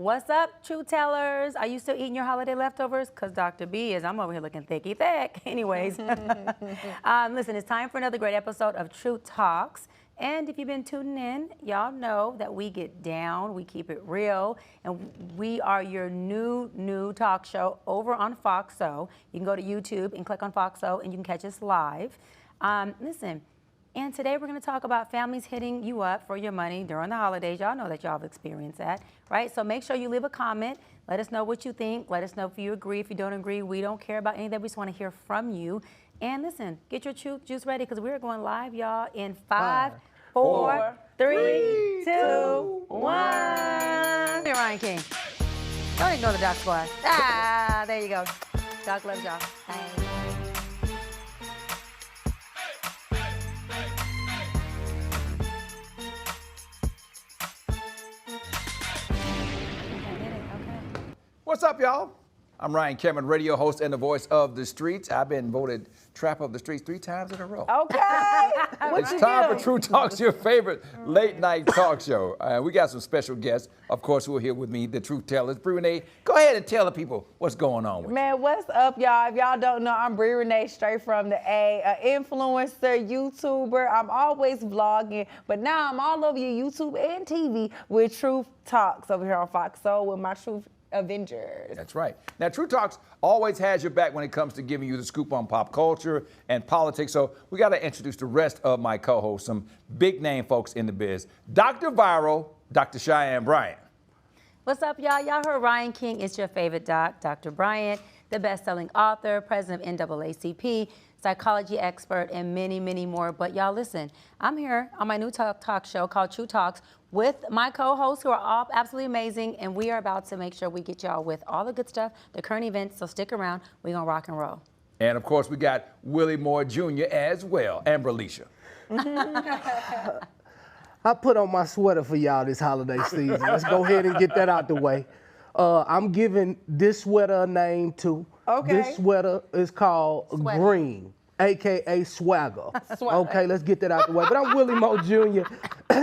What's up, Truth Tellers? Are you still eating your holiday leftovers? Because Dr. B is. I'm over here looking thicky thick. Anyways, listen, it's time for another great episode of Truth Talks. And if you've been tuning in, y'all know that we get down, we keep it real, and we are your new talk show over on Foxo. You can go to YouTube and click on Foxo, and you can catch us live. Listen, and today we're going to talk about families hitting you up for your money during the holidays. Y'all know that y'all have experienced that, right? So make sure you leave a comment. Let us know what you think. Let us know if you agree, if you don't agree. We don't care about any of that. We just want to hear from you. And listen, get your truth juice ready because we're going live, y'all, in 5, 4, 3, 2, 1. Hey, Ryan King. Don't ignore the Doc Squad. Ah, there you go. Doc loves y'all. Hey. What's up, y'all? I'm Ryan Cameron, radio host and the voice of the streets. I've been voted Trap of the Streets 3 times in a row. Okay. It's time for True Talks, your favorite late night talk show. We got some special guests, of course, who are here with me, the Truth Tellers. Bree Renee, go ahead and tell the people what's going on with Man, what's up, y'all? If y'all don't know, I'm Bree Renee, straight from the A, an influencer, YouTuber. I'm always vlogging, but now I'm all over your YouTube and TV with Truth Talks over here on Foxo with my Truth Avengers. That's right. Now, True Talks always has your back when it comes to giving you the scoop on pop culture and politics. So we got to introduce the rest of my co-hosts, some big name folks in the biz. Dr. Viral, Dr. Cheyenne Bryant. What's up, y'all? Y'all heard Ryan King. It's your favorite doc, Dr. Bryant, the best-selling author, president of NAACP, psychology expert, and many, many more. But y'all listen, I'm here on my new talk show called True Talks with my co-hosts who are all absolutely amazing, and we are about to make sure we get y'all with all the good stuff, the current events, so stick around. We're gonna rock and roll. And of course, we got Willie Moore Jr. as well, and Berlicia. I put on my sweater for y'all this holiday season. Let's go ahead and get that out the way. I'm giving this sweater a name too. Okay. This sweater is called Green, a.k.a. Swagger. Okay, let's get that out the way. But I'm Willie Moore Jr.,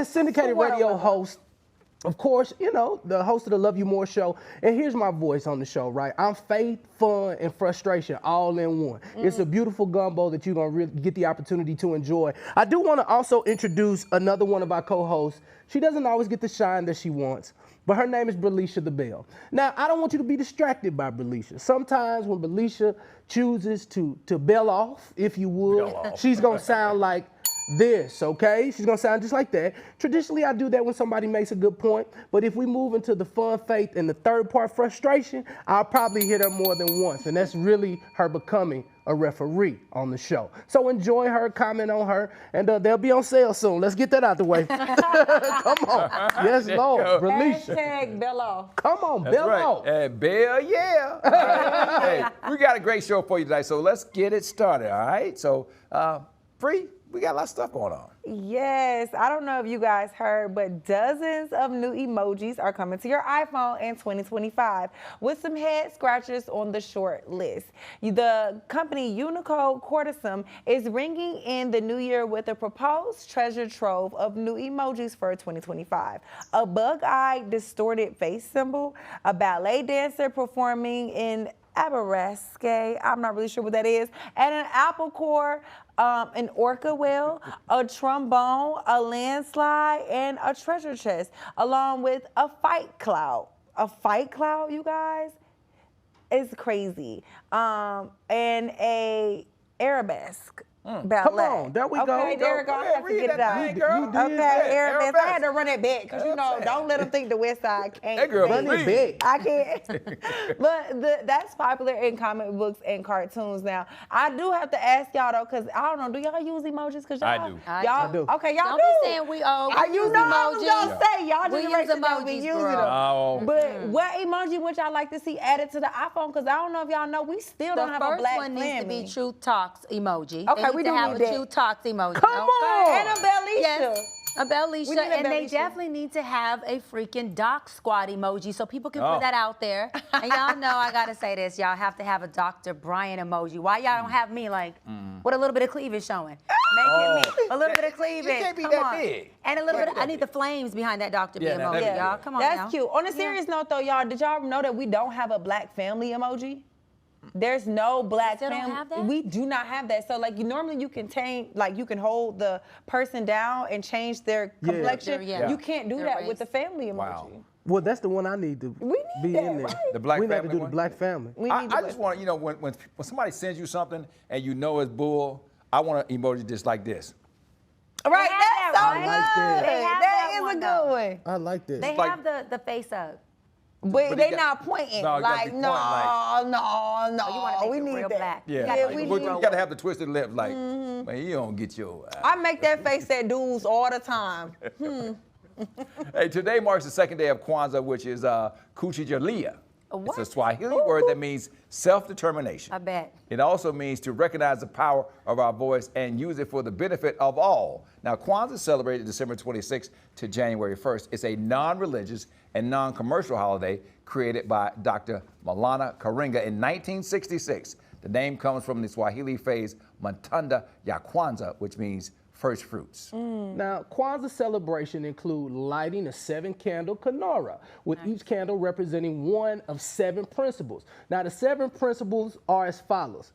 syndicated radio host. Of course, you know, the host of the Love You More show. And here's my voice on the show, right? I'm faith, fun, and frustration all in one. It's a beautiful gumbo that you're going to really get the opportunity to enjoy. I do want to also introduce another one of our co-hosts. She doesn't always get the shine that she wants, but her name is Berlicia the Bell. Now, I don't want you to be distracted by Berlicia. Sometimes when Berlicia chooses to bell off, if you would, she's going to sound like this, okay? She's gonna sound just like that. Traditionally, I do that when somebody makes a good point, but if we move into the fun, faith, and the third part, frustration, I'll probably hit her more than once, and that's really her becoming a referee on the show. So enjoy her, comment on her, and they'll be on sale soon. Let's get that out the way. Come on. Yes, Lord. Berlicia. Hashtag bell off. Come on, That's bell right. off. Bell, yeah. Hey, we got a great show for you today, so let's get it started, all right? So, Bree, we got a lot of stuff going on. Yes, I don't know if you guys heard, but dozens of new emojis are coming to your iPhone in 2025 with some head scratchers on the short list. The company Unicode Cortisum is ringing in the new year with a proposed treasure trove of new emojis for 2025. A bug-eyed, distorted face symbol, a ballet dancer performing in Aberasque, I'm not really sure what that is, and an apple core, an orca whale, a trombone, a landslide, and a treasure chest, along with a fight cloud. A fight cloud, you guys? It's crazy. And a arabesque. Ballet. Come on, there we go. Okay, there we go. I have to get it out. You did Okay, arabesque. I had that. to run it back because, you know, don't let them think the West Side can't. That girl sing. Run it back. I can't. But that's popular in comic books and cartoons now. I do have to ask y'all though, because I don't know, do y'all use emojis? Cause y'all, I do. Y'all, I do. Okay, y'all Don't do. be saying we all I use know I was emojis. gonna say y'all We use generation don't be emojis, using bro. them. Oh. But what emoji would y'all like to see added to the iPhone? Because I don't know if y'all know, we still don't The have a first black one needs to be family. Truth Talks emoji. Okay, They we need to do have need a that. Truth Talks emoji. Come on. And a Bellisha. Yes. A Bellisha, We need a and they Bellisha. definitely need to have a freaking Doc Squad emoji so people can Oh. put that out there. And y'all know I gotta say this, y'all have to have a Dr. Brian emoji. Why y'all don't have me like with a little bit of cleavage showing? Make it me. A little bit of cleavage. It can't be Come that on. big. And a little Can't bit. be I that need the big. flames behind that Dr. B Yeah, now emoji, that- y'all. Come on That's now. cute. On a serious note, though, y'all, did y'all know that we don't have a black family emoji? There's no black still don't family. have that? We do not have that. So, like, normally you can you can hold the person down and change their complexion. Yeah. You can't do Their that race. with the family emoji. Wow. Well, that's the one I need to We need be that, in there. right? The black we need to family do one? the black family. We I need to just want to, when somebody sends you something and you know it's bull, I want an emoji just like this. Right, They have that's so that, good. right? I like that. They have That that is one, a though. good one. I like this. They like- have the face up. But you they got- not pointing. No, you gotta Like, be pointing no, like- no, Oh, you wanna make we it need real that. black. Yeah, You gotta Yeah, make we it Well, need real you got to have the twisted lips, like, man, you don't get your. I make that face at dudes all the time. Hey, today marks the second day of Kwanzaa, which is Kuchijalia. It's a What? Swahili word that means self-determination. I bet. It also means to recognize the power of our voice and use it for the benefit of all. Now, Kwanzaa is celebrated December 26th to January 1st. It's a non-religious and non-commercial holiday created by Dr. Malana Karinga in 1966. The name comes from the Swahili phrase Matunda ya Kwanzaa, which means first fruits. Now, Kwanzaa celebration include lighting a 7-candle menorah, with each candle representing one of 7 principles. Now, the 7 principles are as follows.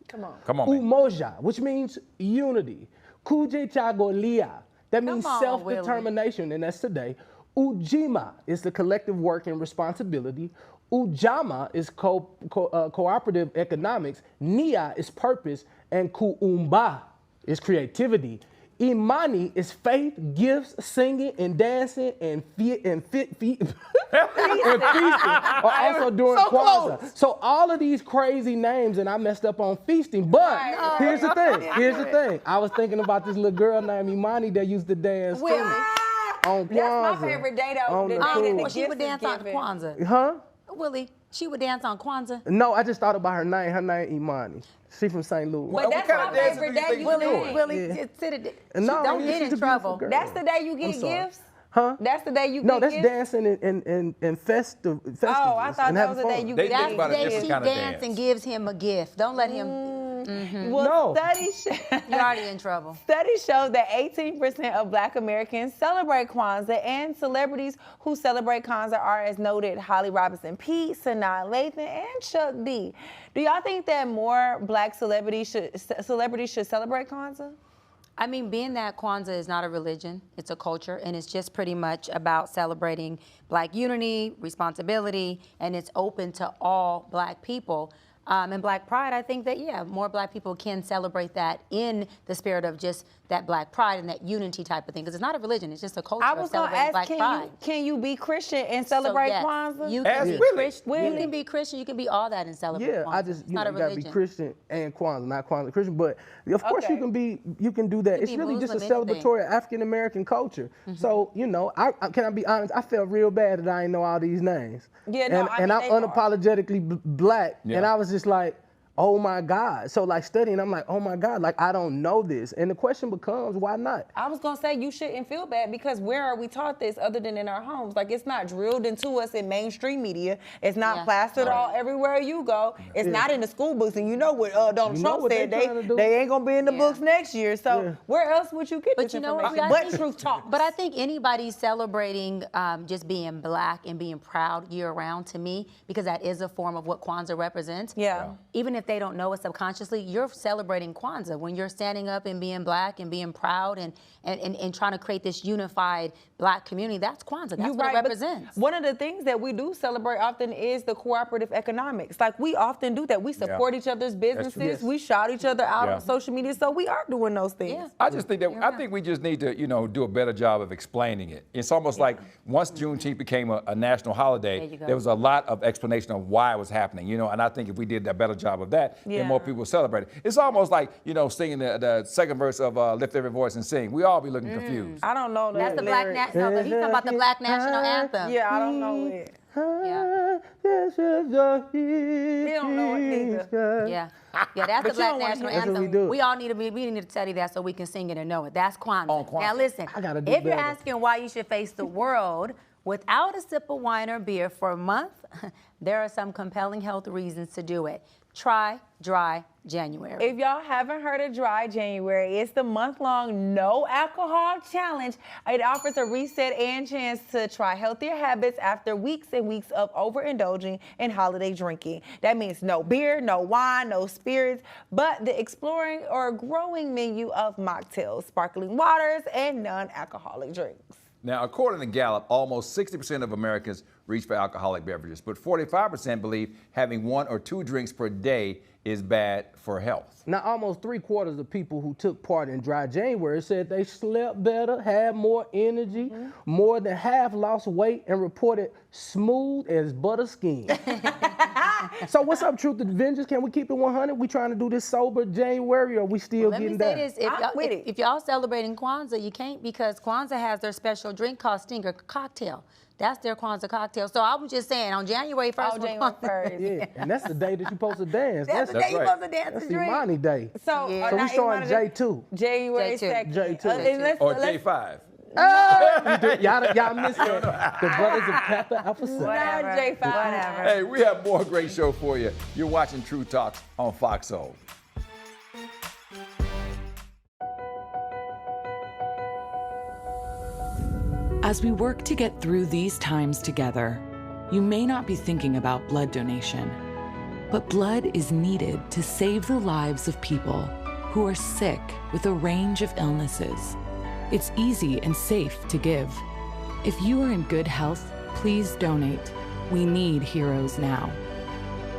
Come on. Come on, man. Umoja, which means unity. Kuje chagolia, that means on, self-determination, and that's today. Ujima is the collective work and responsibility. Ujama is cooperative economics. Nia is purpose, and Kuumba is creativity. Imani is faith, gifts, singing, and dancing, and feasting are also during So Kwanzaa. close. So all of these crazy names, and I messed up on feasting, but here's the thing. I was thinking about this little girl named Imani that used to dance Really? too, on Kwanzaa. That's my favorite day, though. On the the day that cruise. the Well, she gift would is dance on given. Kwanzaa. Huh? Willie, she would dance on Kwanzaa. No, I just thought about her name. Her name Imani. She from St. Louis. But What that's kind my of dancing favorite do you day. think You you're do doing? it. Willie, Yeah. just sit it. No, Don't she's get a in beautiful trouble. girl. That's the day you I'm get sorry. gifts? Huh? That's the day you No, get that's gifts? dancing and festivals. Oh, I thought and that having was the day fun. you They get think That's about the a day different she kind of dance dance. and gives him a gift. Don't let him. Well, No. You're already in trouble. Studies show that 18% of Black Americans celebrate Kwanzaa, and celebrities who celebrate Kwanzaa are, as noted, Holly Robinson Pete, Sanaa Lathan, and Chuck D. Do y'all think that more Black celebrities should celebrate Kwanzaa? I mean, being that Kwanzaa is not a religion, it's a culture, and it's just pretty much about celebrating Black unity, responsibility, and it's open to all Black people. And Black Pride, I think that, yeah, more Black people can celebrate that in the spirit of just that Black pride and that unity type of thing. Because it's not a religion, it's just a culture I of was going to celebrating ask, Black pride. can you be Christian and celebrate So, yes, Kwanzaa? You Ask can be Willie. Christian, you Willie. can be Christian, you can be all that and celebrate Yeah, Kwanzaa. I just It's you not a gotta be religion. Christian and Kwanzaa, not Kwanzaa Christian. But of course Okay. you can do that. You It's can be really just a Muslim, anything. celebratory African American culture. So I can I be honest? I felt real bad that I didn't know all these names. Yeah, no, and I I'm mean, they are. unapologetically Black, Yeah. and I was just like, oh my God. So like studying, I'm like, oh my God, like I don't know this. And the question becomes, why not? I was gonna say you shouldn't feel bad, because where are we taught this other than in our homes? Like, it's not drilled into us in mainstream media. It's not Yeah. plastered all everywhere you go. It's not in the school books. And you know what Donald You know Trump what said, they trying to do? they ain't gonna be in the Yeah. books next year. So Yeah. where else would you get But this you know what? information? I But think- Truth Talks. But I think anybody celebrating just being Black and being proud year round, to me, because that is a form of what Kwanzaa represents. Yeah. Even if they don't know it subconsciously, you're celebrating Kwanzaa when you're standing up and being Black and being proud and trying to create this unified Black community. That's Kwanzaa. That's You're what right, it but represents. one of the things that we do celebrate often is the cooperative economics. Like, we often do that. We support each other's businesses. Yes. We shout each other out Yeah. on social media. So we are doing those things. Yeah. I just think that we just need to, do a better job of explaining it. It's almost like once Juneteenth became a national holiday, There you go. there was a lot of explanation of why it was happening, and I think if we did a better job of that, Yeah. then more people would celebrate it. It's almost like, singing the second verse of Lift Every Voice and Sing. We all be looking confused. I don't know That's the Black lyrics. No, but he's talking about the Black national anthem. Yeah, I don't know it. Yeah. He don't know it neither. Yeah, that's the you Black don't wanna national hear- That's what anthem. we do. all need to study that so we can sing it and know it. That's Kwanzaa. On Kwanzaa. Now listen, I gotta do if you're better. asking why you should face the world, Without a sip of wine or beer for a month, there are some compelling health reasons to do it. Try Dry January. If y'all haven't heard of Dry January, it's the month-long no alcohol challenge. It offers a reset and chance to try healthier habits after weeks and weeks of overindulging in holiday drinking. That means no beer, no wine, no spirits, but the exploring or growing menu of mocktails, sparkling waters, and non-alcoholic drinks. Now, according to Gallup, almost 60% of Americans reach for alcoholic beverages, but 45% believe having 1 or 2 drinks per day is bad for health. Now, almost 3/4 of people who took part in Dry January said they slept better, had more energy, more than half lost weight, and reported smooth as butter skin. So what's up, Truth and Vengeance? Can we keep it 100? We trying to do this sober January, or we still Let getting me say down? this, if y'all celebrating Kwanzaa, you can't, because Kwanzaa has their special drink called Stinger cocktail. That's their Kwanzaa cocktail. So I was just saying, on January 1st. Oh, January 1st. Yeah, and that's the day that you're supposed to dance. That's the day you're right. supposed to dance That's and drink. Imani Day. So, Yeah. So we now starting Imani Day- J2. January J2. 2nd. J2. Or J5. Y'all missed that. The Brothers of Pepper Alpha Seven. Whatever. J5. Whatever. Hey, we have more great show for you. You're watching True Talks on Fox Soul. As we work to get through these times together, you may not be thinking about blood donation, but blood is needed to save the lives of people who are sick with a range of illnesses. It's easy and safe to give. If you are in good health, please donate. We need heroes now.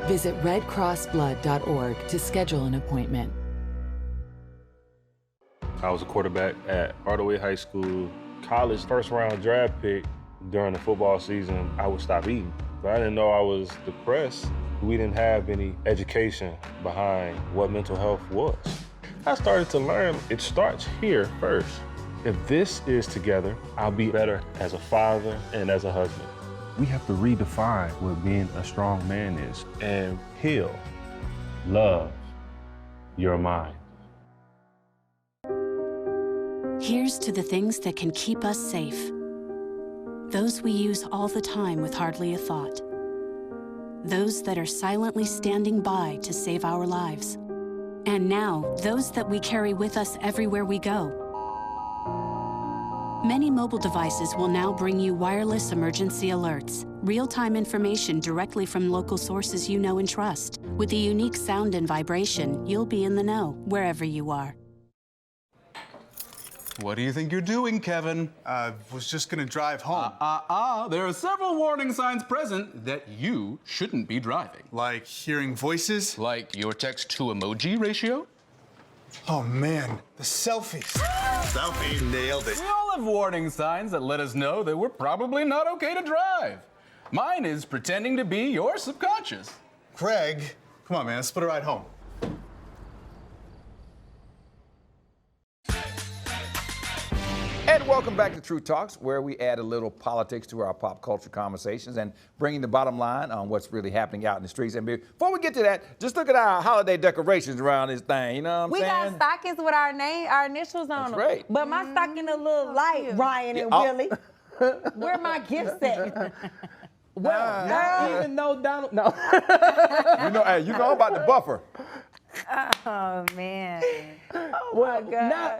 Visit redcrossblood.org to schedule an appointment. I was a quarterback at Hardaway High School. College first-round draft pick. During the football season, I would stop eating. But I didn't know I was depressed. We didn't have any education behind what mental health was. I started to learn it starts here first. If this is together, I'll be better as a father and as a husband. We have to redefine what being a strong man is and heal, love your mind. Here's to the things that can keep us safe. Those we use all the time with hardly a thought. Those that are silently standing by to save our lives. And now, those that we carry with us everywhere we go. Many mobile devices will now bring you wireless emergency alerts, real-time information directly from local sources you know and trust. With the unique sound and vibration, you'll be in the know wherever you are. What do you think you're doing, Kevin? Was just gonna drive home. There are several warning signs present that you shouldn't be driving. Like hearing voices? Like your text-to-emoji ratio. Oh man, the selfies. Selfie, nailed it. We all have warning signs that let us know that we're probably not okay to drive. Mine is pretending to be your subconscious. Craig, come on man, let's split a ride home. And welcome back to True Talks, where we add a little politics to our pop culture conversations and bringing the bottom line on what's really happening out in the streets. And before we get to that, just look at our holiday decorations around this thing. You know what I'm We saying? got stockings with our name, our initials on That's them. right. But my stocking a little light, Ryan and Yeah, Willie. Where my gifts at? Well, not even though Donald, no. Hey, you know about the buffer. Oh, man. Well,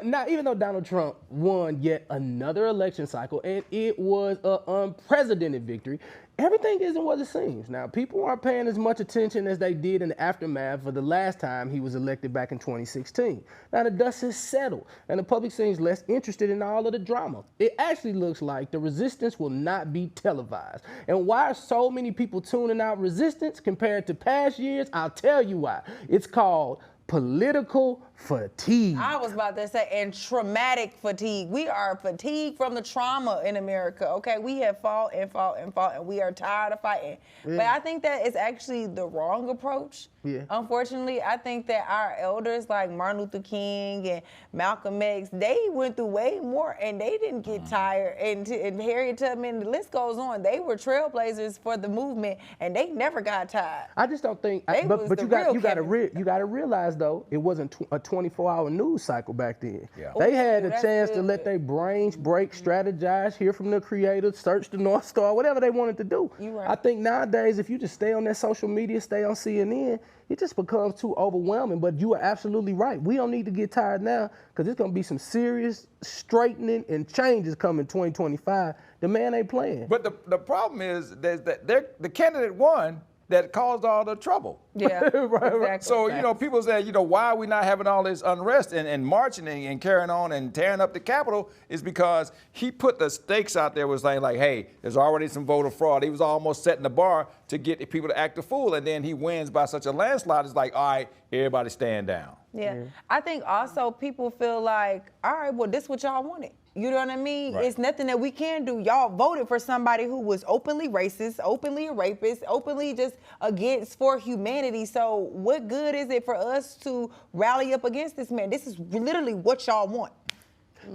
now, even though Donald Trump won yet another election cycle, and it was an unprecedented victory, everything isn't what it seems. Now, people aren't paying as much attention as they did in the aftermath of the last time he was elected back in 2016. Now, the dust has settled, and the public seems less interested in all of the drama. It actually looks like the resistance will not be televised. And why are so many people tuning out resistance compared to past years? I'll tell you why. It's called political fatigue. I was about to say, and traumatic fatigue. We are fatigued from the trauma in America, okay? We have fought and fought and fought, and we are tired of fighting. Yeah. But I think that is actually the wrong approach. Yeah. Unfortunately, I think that our elders like Martin Luther King and Malcolm X, they went through way more, and they didn't get tired. And Harriet Tubman, the list goes on. They were trailblazers for the movement, and they never got tired. I just don't think. They was But the you got real you got to realize though, it wasn't a 24-hour news cycle back then. Yeah. They had a that's chance to good. let their brains break, strategize, hear from the creators, search the North Star, whatever they wanted to do. You right. I think nowadays, if you just stay on that social media, stay on CNN, it just becomes too overwhelming. But you are absolutely right. We don't need to get tired now because there's going to be some serious straightening and changes coming 2025. The man ain't playing. But the problem is that the candidate won that caused all the trouble. Yeah, Right. exactly. So, you know, people say, you know, why are we not having all this unrest and marching and carrying on and tearing up the Capitol is because he put the stakes out there, was saying like, hey, there's already some voter fraud. He was almost setting the bar to get people to act a fool. And then he wins by such a landslide. It's like, all right, everybody stand down. Yeah. I think also people feel like, all right, well, this what y'all wanted. You know what I mean? Right. It's nothing that we can do. Y'all voted for somebody who was openly racist, openly a rapist, openly just against for humanity. So what good is it for us to rally up against this man? This is literally what y'all want.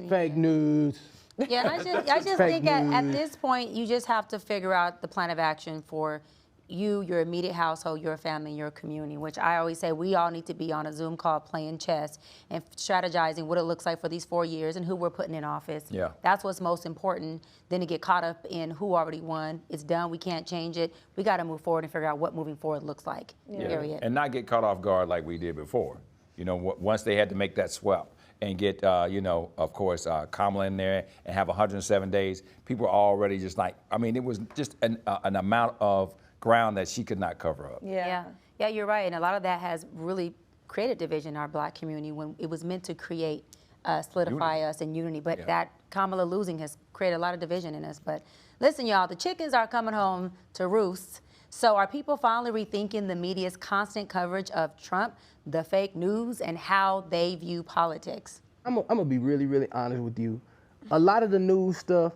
Fake news. Yeah, and I just Fake think at news. this point, you just have to figure out the plan of action for you, your immediate household, your family, your community, which I always say we all need to be on a Zoom call playing chess and strategizing what it looks like for these 4 years and who we're putting in office. Yeah. That's what's most important than to get caught up in who already won. It's done. We can't change it. We got to move forward and figure out what moving forward looks like, period. And not get caught off guard like we did before. You know, once they had to make that swap and get, you know, of course, Kamala in there and have 107 days, people were already just like, I mean, it was just an amount of ground that she could not cover up. Yeah, you're right. And a lot of that has really created division in our black community when it was meant to create, solidify us in unity. But that Kamala losing has created a lot of division in us. But listen, y'all, the chickens are coming home to roost. So are people finally rethinking the media's constant coverage of Trump, the fake news, and how they view politics? I'm gonna be really, really honest with you. A lot of the news stuff,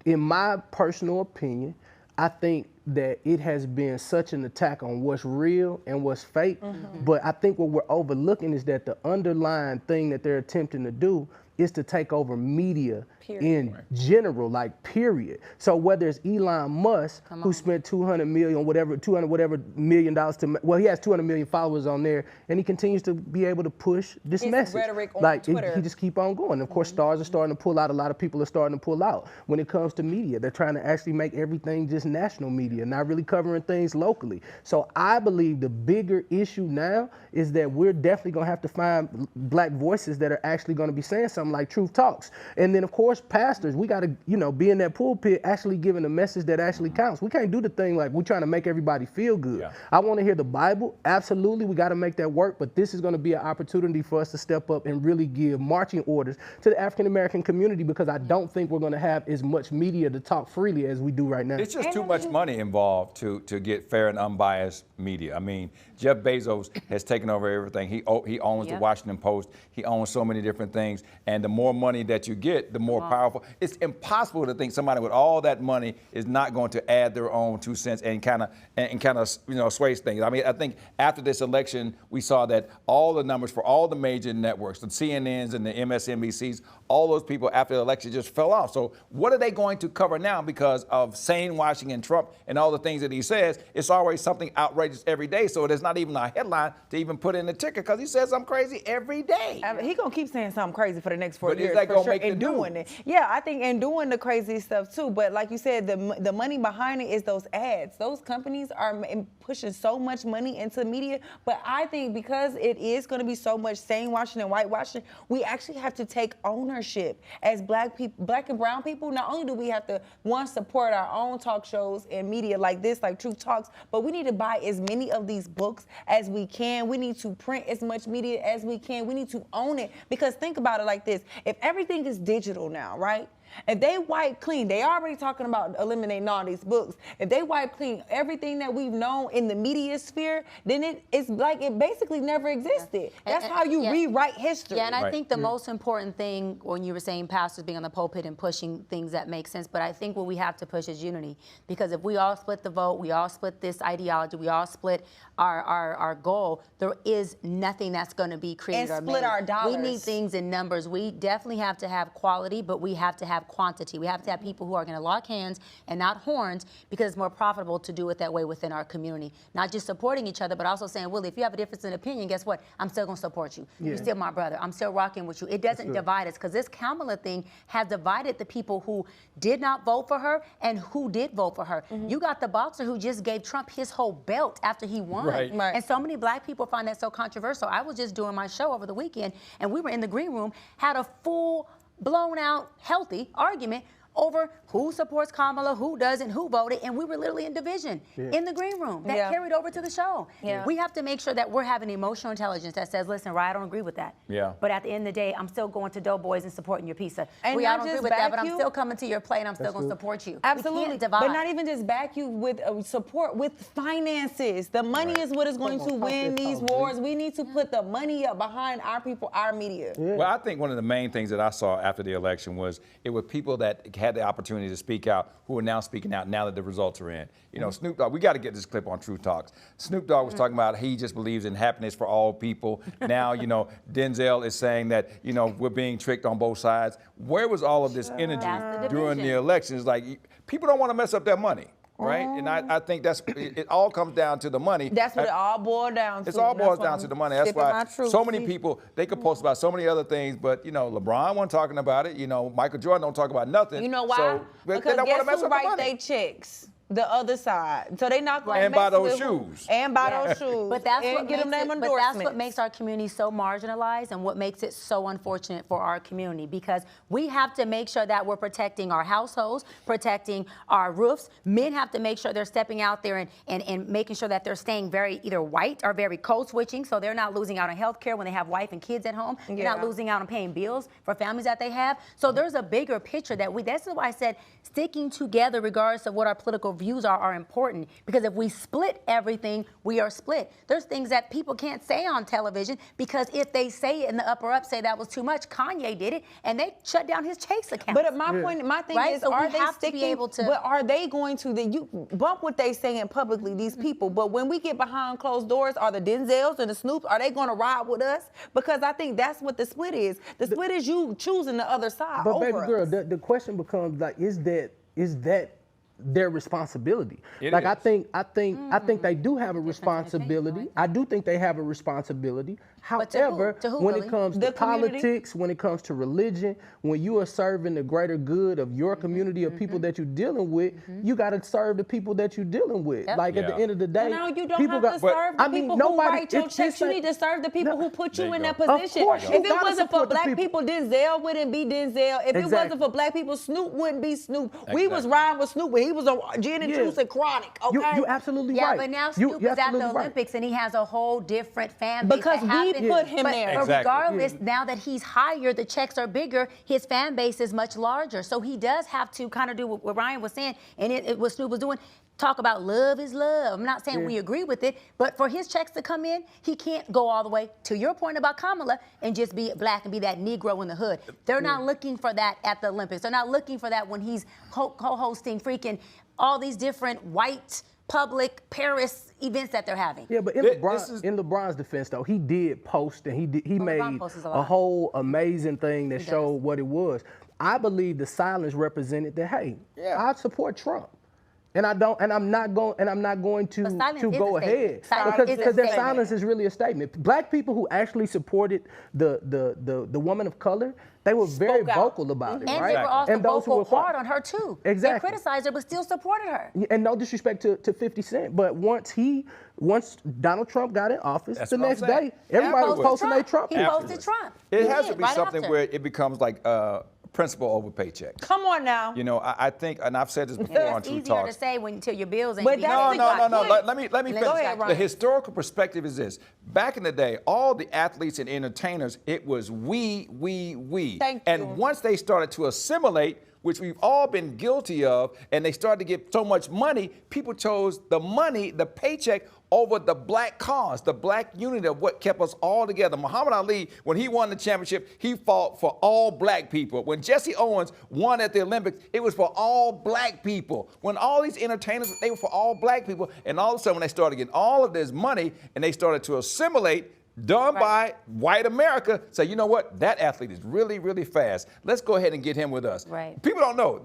in my personal opinion, I think that it has been such an attack on what's real and what's fake. But I think what we're overlooking is that the underlying thing that they're attempting to do is to take over media in general, like period. So whether it's Elon Musk, who spent $200 million to, well, he has 200 million followers on there, and he continues to be able to push this His message. rhetoric on like Twitter. he just keep on going. Of course, stars are starting to pull out. A lot of people are starting to pull out. When it comes to media, they're trying to actually make everything just national media, not really covering things locally. So I believe the bigger issue now is that we're definitely gonna have to find black voices that are actually gonna be saying something like Truth Talks. And then of course, pastors, we gotta, you know, be in that pulpit actually giving a message that actually counts. We can't do the thing like we're trying to make everybody feel good. Yeah. I wanna hear the Bible, absolutely, we gotta make that work, but this is gonna be an opportunity for us to step up and really give marching orders to the African American community, because I don't think we're gonna have as much media to talk freely as we do right now. It's just too much money involved to get fair and unbiased media. I mean, Jeff Bezos has taken over everything. He owns the Washington Post. He owns so many different things. And the more money that you get, the more powerful. It's impossible to think somebody with all that money is not going to add their own 2 cents and kind of you know, sways things. I mean, I think after this election, we saw that all the numbers for all the major networks, the CNNs and the MSNBCs, all those people after the election just fell off. So what are they going to cover now because of sane washing and Trump and all the things that he says? It's always something outrageous every day. So there's not even a headline to even put in the ticker because he says something crazy every day. I mean, he gonna keep saying something crazy for the next 4 But is years, that for gonna sure, make the and doing it. Yeah, I think, and doing the crazy stuff too. But like you said, the money behind it is those ads. Those companies are pushing so much money into media. But I think because it is going to be so much stain-washing and whitewashing, we actually have to take ownership as black people, black and brown people. Not only do we have to, one, support our own talk shows and media like this, like Truth Talks, but we need to buy as many of these books as we can. We need to print as much media as we can. We need to own it, because think about it like this. If everything is digital now, right? If they wipe clean, they already talking about eliminating all these books. If they wipe clean everything that we've known in the media sphere, then it's like it basically never existed. That's how you rewrite history. Yeah, and I think the most important thing when you were saying pastors being on the pulpit and pushing things that make sense, but I think what we have to push is unity. Because if we all split the vote, we all split this ideology, we all split our goal, there is nothing that's going to be created and or split made. our dollars. We need things in numbers. We definitely have to have quality, but we have to have have quantity. We have to have people who are going to lock hands and not horns, because it's more profitable to do it that way within our community. Not just supporting each other, but also saying, Willie, if you have a difference in opinion, guess what? I'm still going to support you. You're still my brother. I'm still rocking with you. It doesn't divide us, because this Kamala thing has divided the people who did not vote for her and who did vote for her. You got the boxer who just gave Trump his whole belt after he won. Right. And so many black people find that so controversial. I was just doing my show over the weekend, and we were in the green room, had a full, blown out, healthy argument over who supports Kamala, who doesn't, who voted, and we were literally in division in the green room. That carried over to the show. We have to make sure that we're having emotional intelligence that says, listen, Ryan, I don't agree with that. But at the end of the day, I'm still going to Doughboys and supporting your pizza. And I not don't agree just with that, but back I'm you. still coming to your plate, and I'm still going to support you. Absolutely. We can't divide. But not even just back you with support, with finances. The money is what is going to win these wars. We need to put the money up behind our people, our media. Well, I think one of the main things that I saw after the election was it was people that had the opportunity to speak out who are now speaking out now that the results are in. You know, Snoop Dogg, we got to get this clip on True Talks. Snoop Dogg was talking about he just believes in happiness for all people. Now, you know, Denzel is saying that, you know, we're being tricked on both sides. Where was all of this energy during the elections? Like, people don't want to mess up their money. Right, and I think it all comes down to the money. That's what it all boils down to. It's all boils down to the money. That's why so many people, they could post about so many other things, but you know, LeBron wasn't talking about it. You know, Michael Jordan don't talk about nothing. You know why? So because they don't guess want to mess who up the write money. they checks? The other side. So they not going to And buy those shoes. And buy those shoes. But that's and what get them makes them it, endorsements. but that's what makes our community so marginalized and what makes it so unfortunate for our community, because we have to make sure that we're protecting our households, protecting our roofs. Men have to make sure they're stepping out there and making sure that they're staying very either white or very code switching, so they're not losing out on health care when they have wife and kids at home. They're not losing out on paying bills for families that they have. So there's a bigger picture that that's why I said sticking together regardless of what our political views are important, because if we split everything, we are split. There's things that people can't say on television, because if they say it in the upper up, say that was too much, Kanye did it, and they shut down his Chase account. But my thing is, so are we they have sticking? to be able to, but are they going to? You bump what they saying publicly, these people. But when we get behind closed doors, are the Denzels and the Snoops, are they going to ride with us? Because I think that's what the split is. The split is you choosing the other side. But over baby girl, us. the question becomes like, is that their responsibility? Like, I think they do have a responsibility. I do think they have a responsibility. However, To who, when Willie? it comes to politics, when it comes to religion, when you are serving the greater good of your community of people that you're dealing with, you got to serve the people that you're dealing with. Like at the end of the day, No, you don't people have to serve the people who write your checks. You need to serve the people who put you in that position. course, If you it gotta wasn't for support the black people. people, Denzel wouldn't be Denzel. If it wasn't for black people, Snoop wouldn't be Snoop. We was riding with Snoop when he was on gin and juice and chronic. Okay, you absolutely yeah, right. but now Snoop is at the right. Olympics and he has a whole different fan base. Because we put him there. But Exactly. regardless, now that he's higher, the checks are bigger, his fan base is much larger. So he does have to kind of do what Ryan was saying, and what Snoop was doing. Talk about love is love. I'm not saying we agree with it, but for his checks to come in, he can't go all the way to your point about Kamala and just be black and be that Negro in the hood. They're not looking for that at the Olympics. They're not looking for that when he's co-hosting freaking all these different white public Paris events that they're having. Yeah, but in LeBron's defense, though, he did post and he made posts a a lot. whole amazing thing that showed what it was. I believe the silence represented that, hey, I support Trump. And I'm not going to go ahead because their silence is really a statement. Black people who actually supported the woman of color, they were very vocal about it, and right? they were also and those who were hard on her too. Exactly. They criticized her but still supported her. And no disrespect to 50 Cent, but once Donald Trump got in office, the next day, everybody was posting their Trump. He posted Trump. It has to be right something after. where it becomes like principle over paycheck. Come on now. You know, I think, and I've said this before on It's True easier Talks. to say until your bills ain't But being that's paid. No. Let me finish. Go ahead, The Ryan. historical perspective is this. Back in the day, all the athletes and entertainers, it was we. Thank and you. once they started to assimilate, which we've all been guilty of, and they started to get so much money, people chose the money, the paycheck, over the black cause, the black unity of what kept us all together. Muhammad Ali, when he won the championship, he fought for all black people. When Jesse Owens won at the Olympics, it was for all black people. When all these entertainers, they were for all black people. And all of a sudden, when they started getting all of this money and they started to assimilate, done by white America, say, you know what, that athlete is really, really fast. Let's go ahead and get him with us. Right. People don't know,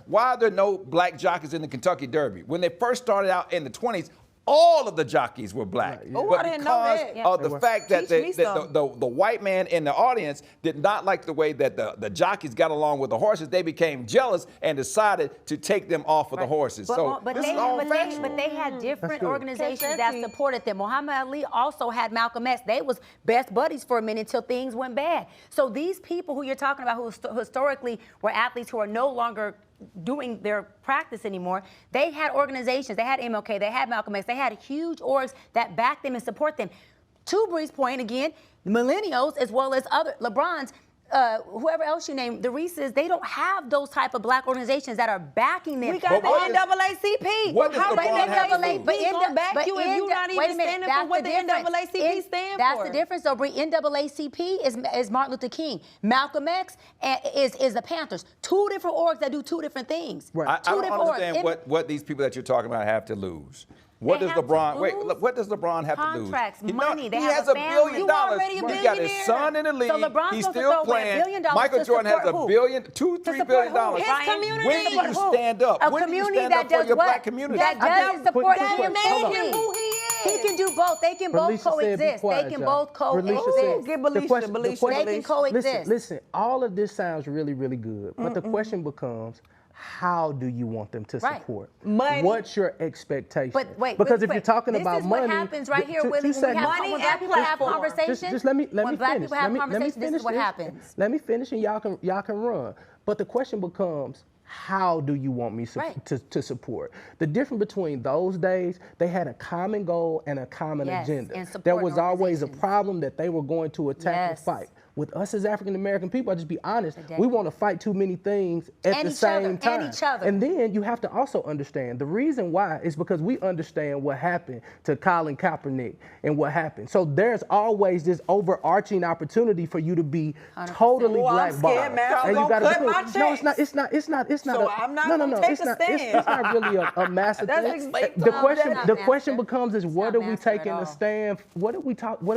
why are there no black jockeys in the Kentucky Derby? When they first started out in the 20s, all of the jockeys were black. Oh, but I didn't know because that. of the fact that Teach me some. the white man in the audience did not like the way that the jockeys got along with the horses, they became jealous and decided to take them off of the horses. But This is all factual. but they had different organizations Catch that that, T. supported them. Muhammad Ali also had Malcolm X. They was best buddies for a minute until things went bad. So these people who you're talking about who historically were athletes who are no longer doing their practice anymore, they had organizations. They had MLK, they had Malcolm X, they had huge orgs that backed them and support them. To Bree's point, again, millennials as well as other LeBron's, whoever else you name, the Reese's, they don't have those type of black organizations that are backing them. We got the NAACP. What does How LeBron about have to NAACP? do? He's gonna back you if you're not even standing for what the NAACP stands for. That's the difference, though, Bree. NAACP is Martin Luther King. Malcolm X is the Panthers. Two different orgs that do two different things. Right. I don't understand what these people that you're talking about have to lose. What does have to LeBron? Wait, lose what does LeBron have contracts, to lose? money. They he have has a $1 family. billion. You already a He got his billionaire. son in the league. So LeBron's He's supposed to still throw away $1 playing. billion Michael to Jordan has support $1 who? billion, $2-3 To billion. support who? His community. When do you Who? stand up? A When do you community stand that up for does your what? black community? That doesn't support quick his question. family. Made him who he is. He can do both. They can both Felicia said, "Be coexist. quiet, They can y'all." both Felicia coexist. said- Get the Belisha, question- the Belisha, question- They can coexist. Listen, all of this sounds really, really good. But the question becomes, how do you want them to Right. support? Money. What's your expectation? But wait, because wait, if you're wait. talking This about is what money, happens right here, two Willie. When seconds. Money when black and people have platform. conversations, Just let me when black finish. people have Let me conversations, this finish is what this. happens. Let me finish, and y'all can run. But the question becomes, how do you want me Right. to support? The difference between those days, they had a common goal and a common Yes, agenda. and There supporting was always a organizations. problem that they were going to attack and Yes. fight. With us as African American people, I'll just be honest, Today. we want to fight too many things at And the each same other, time. and each other. And then you have to also understand the reason why is because we understand what happened to Colin Kaepernick and what happened. So there's always this overarching opportunity for you to be 100%. totally Oh, I'm blackballed. scared, man. I'm And you gonna gotta cut do my it. No, it's not. checks. It's not. So I'm not no, gonna no. take It's a not. stand. It's not really a massive That's thing. explain- The Tom, question. that's The not question master. becomes is It's what not are we master at taking all. a stand? What are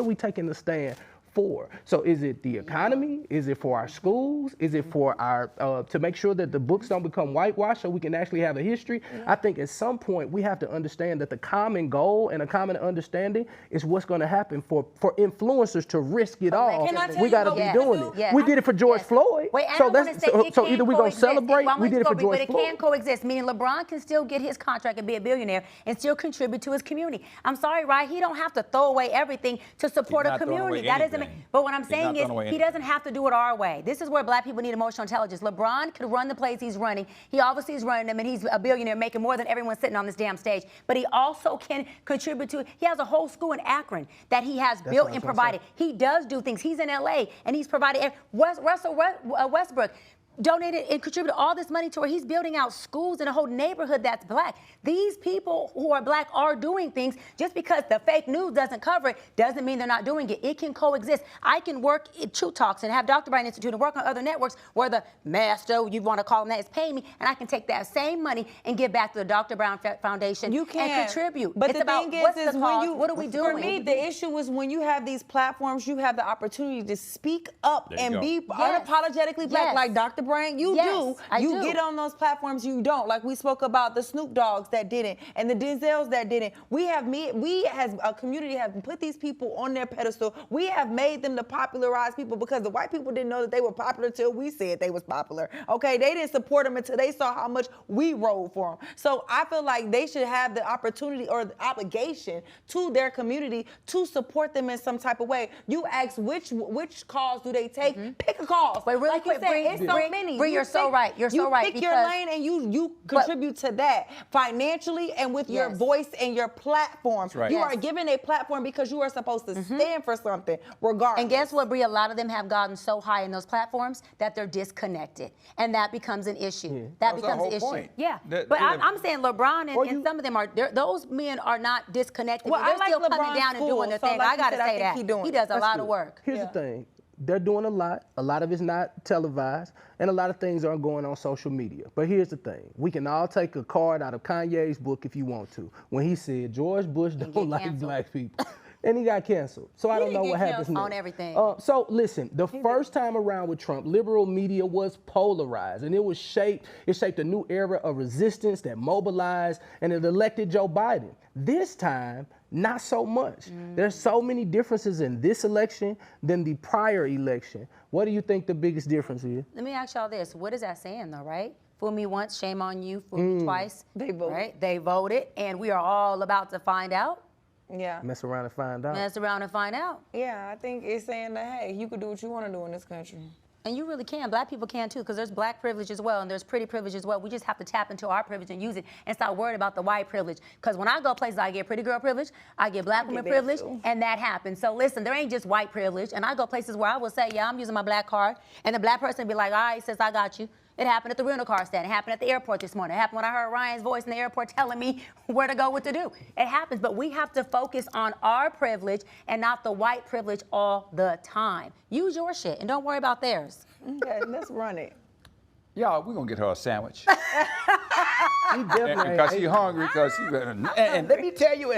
we taking a stand for? So is it the economy? Is it for our schools? Is it for our to make sure that the books don't become whitewashed so we can actually have a history? I think at some point we have to understand that the common goal and a common understanding is what's going to happen for influencers to risk it all. Can I tell We you got to what be we doing do? it. Yes. We did it for George Yes. Floyd. Wait, and so I wanna that's say it so can either we're going to coexist. celebrate. Well, I'm We with did it for Kobe, George but Floyd. it can coexist, meaning LeBron can still get his contract and be a billionaire and still contribute to his community. I'm sorry, right? He don't have to throw away everything to support He's a not throwing community. away That isn't. anything. But what I'm He's saying not is throwing away he anything. doesn't have to do it our way. This is where black people need emotional intelligence. LeBron could run the plays he's running. He obviously is running them, and he's a billionaire making more than everyone sitting on this damn stage. But he also can contribute to. He has a whole school in Akron that he has built what I and was gonna provided. He does do things. He's in LA and he's provided. Russell Westbrook donated and contributed all this money to where he's building out schools in a whole neighborhood that's black. These people who are black are doing things. Just because the fake news doesn't cover it doesn't mean they're not doing it. It can coexist. I can work at True Talks and have Dr. Brian Institute and work on other networks where the master, you want to call him that, is paying me, and I can take that same money and give back to the Dr. Brown Foundation You can and contribute. But It's the about thing what's is the when cause, you, what are we doing? For me, the issue is when you have these platforms, you have the opportunity to speak up There you and go. be Yes. unapologetically black, Yes. like Dr. Brand. You Yes, do. I You do. get on those platforms, you don't. Like we spoke about the Snoop Dogs that didn't, and the Denzels that didn't. We as a community have put these people on their pedestal. We have made them the popularized people because the white people didn't know that they were popular till we said they was popular. Okay, they didn't support them until they saw how much we rolled for them. So I feel like they should have the opportunity or the obligation to their community to support them in some type of way. You ask which cause do they take? Pick a cause. But really like you quick, said, Bree, it's so Bree, many. Bree, You you're so pick- right. You're so right, You pick your because- lane and you contribute to that financially and with your Yes. voice and your platform. right. You Yes. are given a platform because you are supposed to stand for something, regardless. And guess what, Brie? A lot of them have gotten so high in those platforms that they're disconnected, and that becomes an issue. That That's the becomes whole an issue. point. Yeah, That- but that- I'm saying LeBron Or and you- some of them are. Those men are not disconnected. Well, but they're I like still coming LeBron's down and doing their school, so thing. like I you gotta said, I say think that he doing it. does a That's lot good. of work. Here's Yeah. the thing. They're doing a lot. A lot of it's not televised, and a lot of things aren't going on social media. But here's the thing. We can all take a card out of Kanye's book if you want to. When he said George Bush don't get like canceled. black people. and he got canceled. So I don't know what happens next. On everything. So listen, the first time around with Trump, liberal media was polarized, and it shaped a new era of resistance that mobilized, and it elected Joe Biden. This time, not so much. There's so many differences in this election than the prior election. What do you think the biggest difference is? Let me ask y'all this. What is that saying, though, right? Fool me once, shame on you. Fool me twice. They voted. Right? They voted, and we are all about to find out. Yeah. Mess around and find out. Mess around and find out. Yeah, I think it's saying that, hey, you can do what you want to do in this country. And you really can. Black people can too, because there's black privilege as well, and there's pretty privilege as well. We just have to tap into our privilege and use it, and stop worrying about the white privilege. Because when I go places, I get pretty girl privilege, I get black woman privilege, and that happens. So listen, there ain't just white privilege. And I go places where I will say, yeah, I'm using my black card, and the black person be like, all right, sis, I got you. It happened at the rental car stand. It happened at the airport this morning. It happened when I heard Ryan's voice in the airport telling me where to go, what to do. It happens, but we have to focus on our privilege and not the white privilege all the time. Use your shit and don't worry about theirs. Okay, let's run it. Y'all, we're gonna get her a sandwich. She definitely Because she's hungry, because she and let me tell you,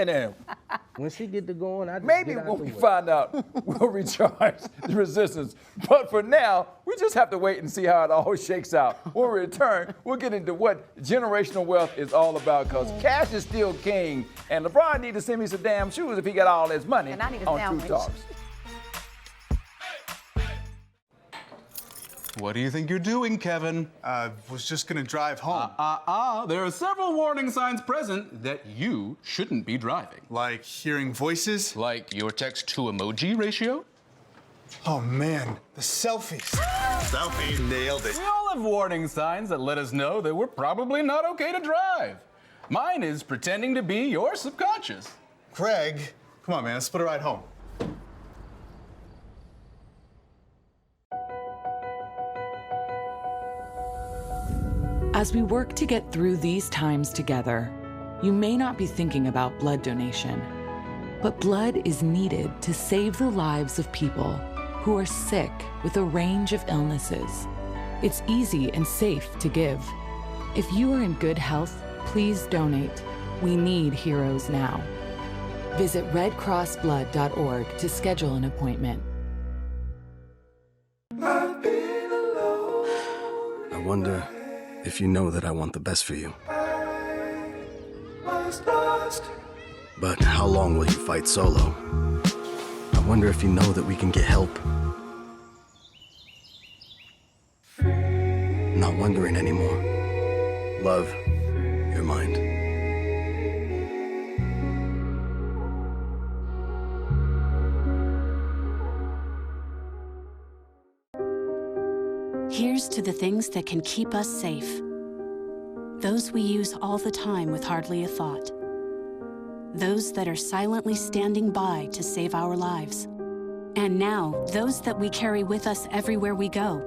when she get to going, I just maybe get out when the we way. find out, we'll recharge the resistance. But for now, we just have to wait and see how it all shakes out. When we return, we'll get into what generational wealth is all about, because cash is still king, and LeBron need to send me some damn shoes if he got all his money And I need a on sandwich. True Talks. What do you think you're doing, Kevin? Was just gonna drive home. There are several warning signs present that you shouldn't be driving. Like hearing voices. Like your text-to-emoji ratio. Oh man, the selfies. Selfie, nailed it. We all have warning signs that let us know that we're probably not okay to drive. Mine is pretending to be your subconscious. Greg, come on man, let's split a ride home. As we work to get through these times together, you may not be thinking about blood donation, but blood is needed to save the lives of people who are sick with a range of illnesses. It's easy and safe to give. If you are in good health, please donate. We need heroes now. Visit redcrossblood.org to schedule an appointment. I wonder if you know that I want the best for you. But how long will you fight solo? I wonder if you know that we can get help. Not wondering anymore. Love, your mind. Here's to the things that can keep us safe. Those we use all the time with hardly a thought. Those that are silently standing by to save our lives. And now, those that we carry with us everywhere we go.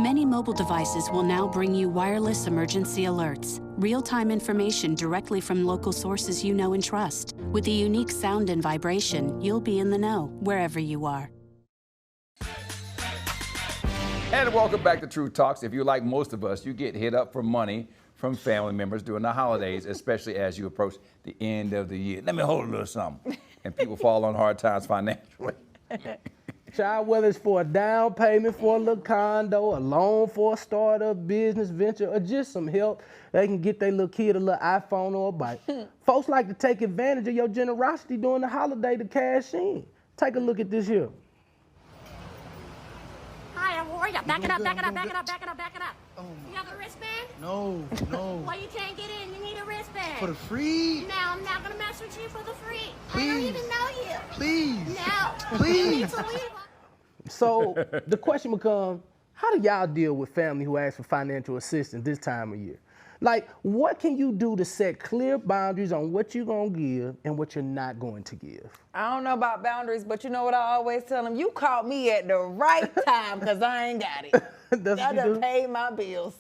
Many mobile devices will now bring you wireless emergency alerts, real-time information directly from local sources you know and trust. With the unique sound and vibration, you'll be in the know, wherever you are. And welcome back to True Talks. If you're like most of us, you get hit up for money from family members during the holidays, especially as you approach the end of the year. Let me hold a little something. And people fall on hard times financially. Child, whether it's for a down payment for a little condo, a loan for a startup business venture, or just some help, they can get their little kid a little iPhone or a bike. Folks like to take advantage of your generosity during the holiday to cash in. Take a look at this here. Hi, how are you? Back it up, back it up, back it up, back it up, back it up. You have a wristband? No. Why you can't get in? You need a wristband. For the free? No, I'm not gonna mess with you for the free. Please. I don't even know you. Please. No. Please. You need to leave. So the question becomes, how do y'all deal with family who ask for financial assistance this time of year? Like, what can you do to set clear boundaries on what you're going to give and what you're not going to give? I don't know about boundaries, but you know what I always tell them? You caught me at the right time because I ain't got it. That's I what you done do? paid my bills.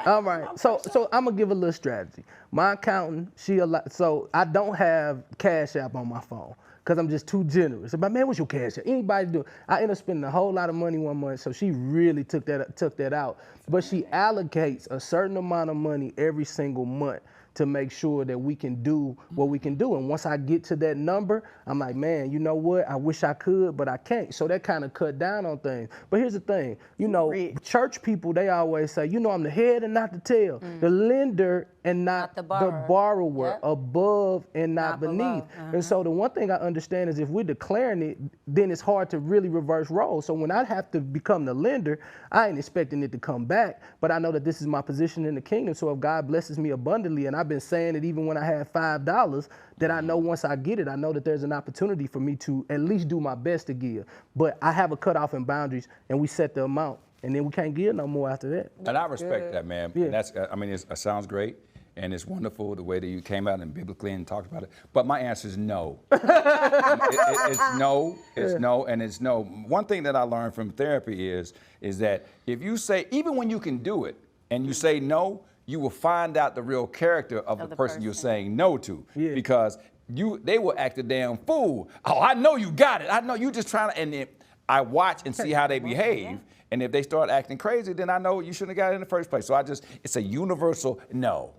All right, so I'm gonna give a little strategy. My accountant, so I don't have Cash App on my phone because I'm just too generous. But man, what's your Cash App? Anybody do it? I end up spending a whole lot of money one month, so she really took that out. But she allocates a certain amount of money every single month to make sure that we can do what we can do. And once I get to that number, I'm like, man, you know what? I wish I could, but I can't. So that kind of cut down on things. But here's the thing, you know, church people, they always say, you know, I'm the head and not the tail, the lender and not the borrower, above and not beneath. And so the one thing I understand is if we're declaring it, then it's hard to really reverse roles. So when I have to become the lender, I ain't expecting it to come back, but I know that this is my position in the kingdom. So if God blesses me abundantly, and I've been saying it even when I had $5, that I know once I get it, I know that there's an opportunity for me to at least do my best to give. But I have a cutoff and boundaries, and we set the amount, and then we can't give no more after that. And I respect that, man. Yeah. And that's, I mean, it sounds great. And it's wonderful the way that you came out and biblically and talked about it. But my answer is no. It's no, it's no, and it's no. One thing that I learned from therapy is that if you say, even when you can do it, and you say no, you will find out the real character of the person you're saying no to. Yeah. Because they will act a damn fool. Oh, I know you got it. I know you just trying to, and then I watch and see how they behave. And if they start acting crazy, then I know you shouldn't have got it in the first place. So it's a universal no.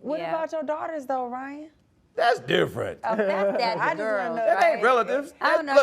What about your daughters, though, Ryan? That's different. Oh, that's girl. That ain't relatives. I don't know.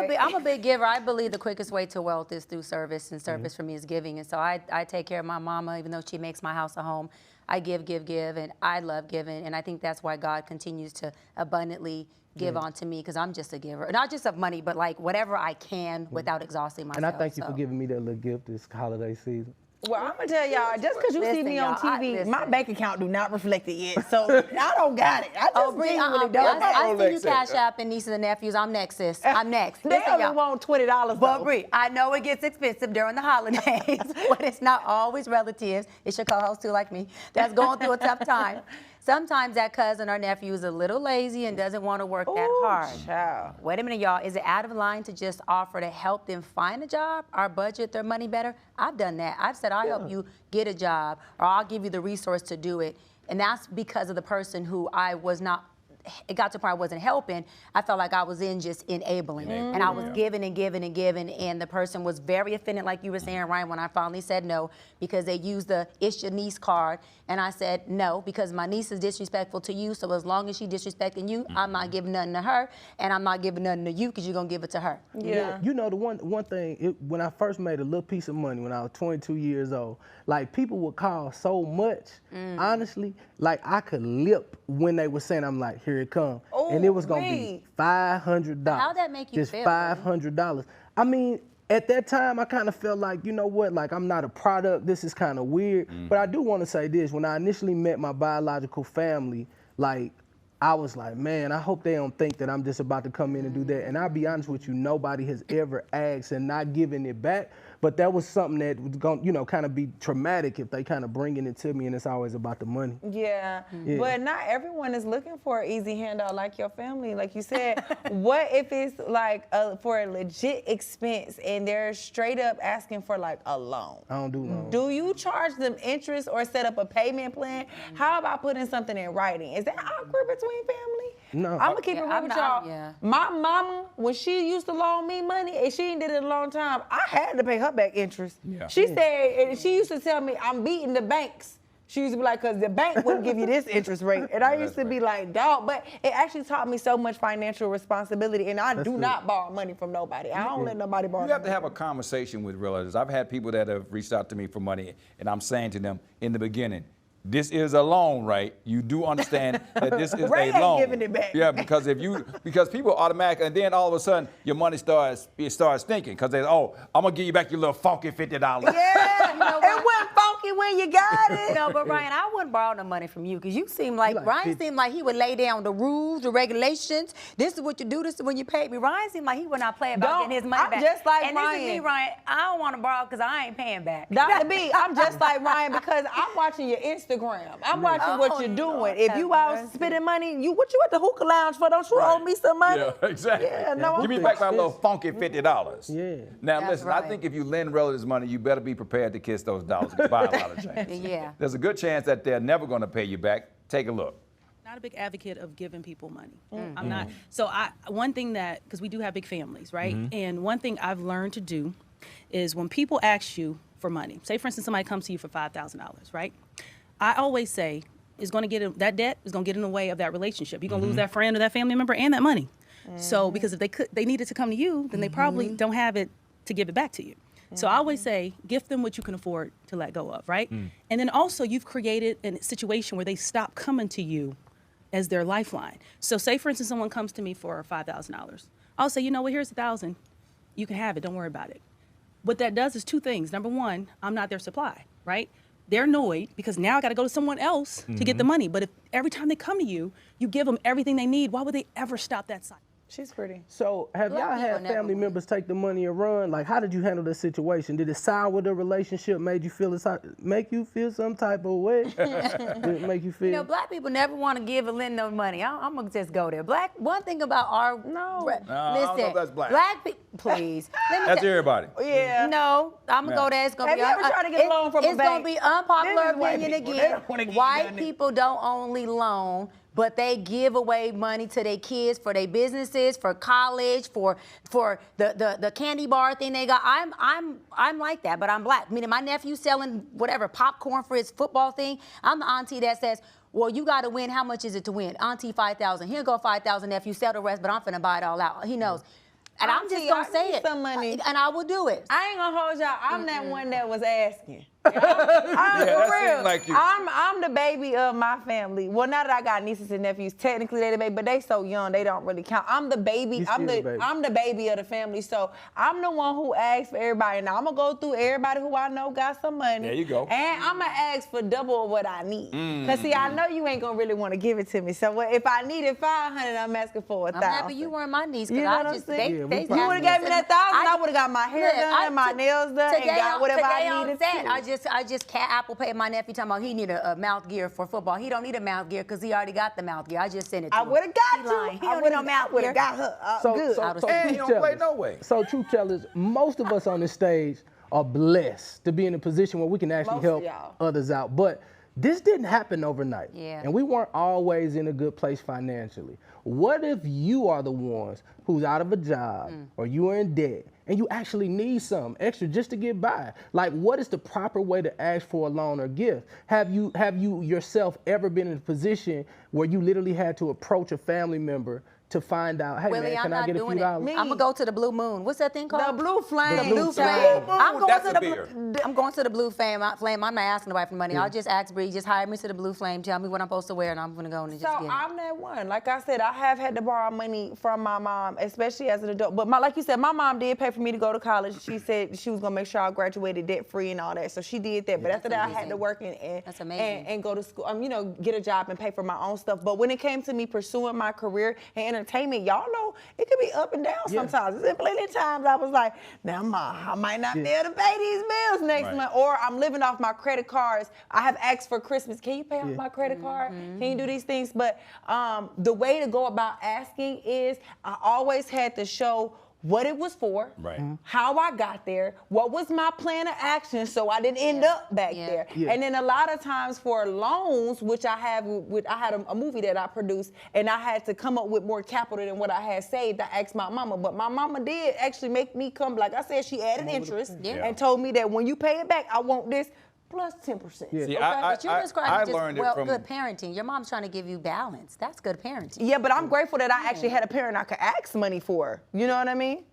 Okay. I'm a big giver. I believe the quickest way to wealth is through service, and service for me is giving. And so I take care of my mama, even though she makes my house a home. I give, and I love giving. And I think that's why God continues to abundantly give onto me, because I'm just a giver. Not just of money, but like whatever I can without exhausting myself. And I thank you for giving me that little gift this holiday season. Well, I'm gonna tell y'all, just because you see me on TV, my bank account do not reflect it yet. So I don't got it. I just genuinely don't. I see you Cash App and nieces and nephews. I'm next, sis. I'm next. They only want $20. But Bree, I know it gets expensive during the holidays, but it's not always relatives. It's your co-host too, like me, that's going through a tough time. Sometimes that cousin or nephew is a little lazy and doesn't want to work that hard. Child. Wait a minute, y'all. Is it out of line to just offer to help them find a job or budget their money better? I've done that. I've said, I'll help you get a job, or I'll give you the resource to do it. And that's because of the person who I was not, it got to the point I wasn't helping. I felt like I was just enabling. And I was giving and giving and giving, and the person was very offended, like you were saying, Ryan, when I finally said no, because they used the "it's your niece" card. And I said no, because my niece is disrespectful to you, so as long as she's disrespecting you, I'm not giving nothing to her, and I'm not giving nothing to you, because you're going to give it to her. Yeah. You know, the one thing, when I first made a little piece of money when I was 22 years old, like, people would call so much, honestly, like, I could lip when they were saying, I'm like, here it comes. And it was going to be $500. How'd that make you just feel? Just $500. I mean, at that time, I kind of felt like, you know what, like, I'm not a product. This is kind of weird. But I do want to say this. When I initially met my biological family, like, I was like, man, I hope they don't think that I'm just about to come in and do that. And I'll be honest with you, nobody has ever asked and not given it back. But that was something that was going to, you know, kind of be traumatic if they kind of bringing it to me, and it's always about the money. Yeah, but not everyone is looking for an easy handout like your family. Like you said, what if it's like for a legit expense and they're straight up asking for like a loan? I don't do loans. Do you charge them interest or set up a payment plan? How about putting something in writing? Is that awkward between family? No. I'm gonna keep it real with y'all. My mama, when she used to loan me money, and she ain't did it in a long time, I had to pay her back interest. She said, and she used to tell me, I'm beating the banks. She used to be like, because the bank wouldn't give you this interest rate. And I used to be like, dog, but it actually taught me so much financial responsibility, and I do not borrow money from nobody. I don't let nobody borrow. You have to have a conversation with relatives. I've had people that have reached out to me for money, and I'm saying to them in the beginning, this is a loan, right? You do understand that this is Ray a loan. ain't giving it back. Yeah, because because people automatically, and then all of a sudden your money starts stinking, because they, oh, I'm gonna give you back your little funky $50. Yeah, it went funky when you got it. No, but Ryan, I wouldn't borrow no money from you, because you seem like Ryan seemed like he would lay down the rules, the regulations. This is what you do. This is when you pay me. Ryan seemed like he would not play about getting his money back. I'm just like and Ryan. This is me, Ryan. I don't want to borrow because I ain't paying back. Dr. B, I'm just like Ryan, because I'm watching your Instagram. I'm watching what you're doing. Lord, if you out spending money, what you at the hookah lounge for? Don't you owe me some money? Yeah, exactly. Yeah, no, give me back my little funky $50. Yeah. Now That's listen, right. I think if you lend relatives money, you better be prepared to kiss those dollars and buy a lot of change. Yeah. There's a good chance that they're never going to pay you back. Take a look. Not a big advocate of giving people money. I'm not. So one thing that, because we do have big families, right? And one thing I've learned to do is when people ask you for money, say for instance somebody comes to you for $5,000, right? I always say, is going to get that debt is going to get in the way of that relationship. You're going to lose that friend or that family member and that money. So because if they needed to come to you, then they probably don't have it to give it back to you. So I always say, gift them what you can afford to let go of, right? And then also you've created a situation where they stop coming to you as their lifeline. So say, for instance, someone comes to me for $5,000. I'll say, you know what, here's $1,000. You can have it, don't worry about it. What that does is two things. Number one, I'm not their supply, right? They're annoyed because now I got to go to someone else to get the money. But if every time they come to you, you give them everything they need, why would they ever stop that cycle? She's pretty. So have y'all had family members take the money and run? Like, how did you handle the situation? Did it sour the relationship? Make you feel some type of way? Did it make you feel? You know, black people never want to give or lend no money. I'm gonna just go there. One thing about our I don't know if that's black people, please. That's everybody. Yeah. No, I'm gonna go there. It's gonna Have be. you ever tried to get a loan from a It's bank? gonna be unpopular This is white opinion people. They again. don't wanna give you White nothing. people don't only loan, but they give away money to their kids for their businesses, for college, for the candy bar thing they got. I'm like that, but I'm black. Meaning my nephew selling whatever popcorn for his football thing. I'm the auntie that says, well, you got to win. How much is it to win? Auntie, 5,000. Here go 5,000, nephew. Sell the rest, but I'm finna buy it all out. He knows. And I'm just gonna say it. Some money. And I will do it. I ain't gonna hold y'all. I'm that one that was asking. I'm that for real. seems like you. I'm the baby of my family. Well, now that I got nieces and nephews, technically they the baby, but they so young they don't really count. I'm the baby. I'm the baby of the family. So I'm the one who asks for everybody. Now I'm gonna go through everybody who I know got some money. There you go. And I'm gonna ask for double of what I need. Cause see, I know you ain't gonna really want to give it to me. So if I needed 500, I'm asking for 1,000. I'm happy you weren't my niece. You know what I'm saying? You would have gave me that 1,000. I would have got my hair done, my nails done, and got whatever I needed to. I just can't Apple Pay my nephew talking about he need a mouth gear for football. He don't need a mouth gear because he already got the mouth gear. I just sent it to him. I would have got you. He don't need no mouth gear. got her. Good. And he don't play no way. So truth tellers, most of us on this stage are blessed to be in a position where we can actually help others out. But this didn't happen overnight. Yeah. And we weren't always in a good place financially. What if you are the ones who's out of a job or you are in debt and you actually need some extra just to get by? Like, what is the proper way to ask for a loan or gift? Have you yourself ever been in a position where you literally had to approach a family member to find out, hey, Willie, man, can I get a few dollars? I'm gonna go to the Blue Moon. What's that thing called? The Blue Flame. The Blue Flame. I'm going That's to a the beer. I'm going to the Blue Flame. I'm not asking nobody for money. I'll just ask Bree, just hire me to the Blue Flame. Tell me what I'm supposed to wear, and I'm gonna go and just get it. So I'm that one. Like I said, I have had to borrow money from my mom, especially as an adult. But like you said, my mom did pay for me to go to college. She said she was gonna make sure I graduated debt free and all that. So she did that. But after that, I had to work and go to school. Get a job and pay for my own stuff. But when it came to me pursuing my career in entertainment, y'all know it could be up and down sometimes. There's plenty of times I was like, now, Ma, I might not be able to pay these bills next month. Or I'm living off my credit cards. I have asked for Christmas. Can you pay off my credit card? Can you do these things? But the way to go about asking is I always had to show what it was for, how I got there, what was my plan of action so I didn't end up back there. And then a lot of times for loans, which I had a movie that I produced, and I had to come up with more capital than what I had saved. I asked my mama, but my mama did actually make me come, like I said, she added interest and told me that when you pay it back, I want this plus 10%. See, Okay, but you're describing learned just, it from good parenting. Your mom's trying to give you balance. That's good parenting. Yeah, but I'm grateful that I actually had a parent I could ask money for. You know what I mean?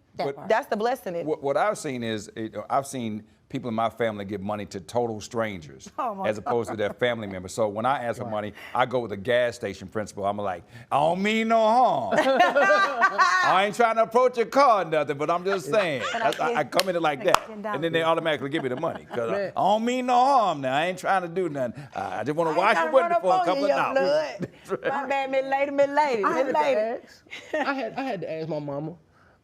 That's the blessing in it. What I've seen is, I've seen people in my family give money to total strangers as opposed to their family members. So when I ask for money, I go with the gas station principle. I'm like, I don't mean no harm. I ain't trying to approach your car or nothing, but I'm just saying. I come in it like that. And then they automatically give me the money. Because I don't mean no harm now. I ain't trying to do nothing. I just want to wash your window for a couple of dollars. My bad, Miss Lady. I had to ask my mama.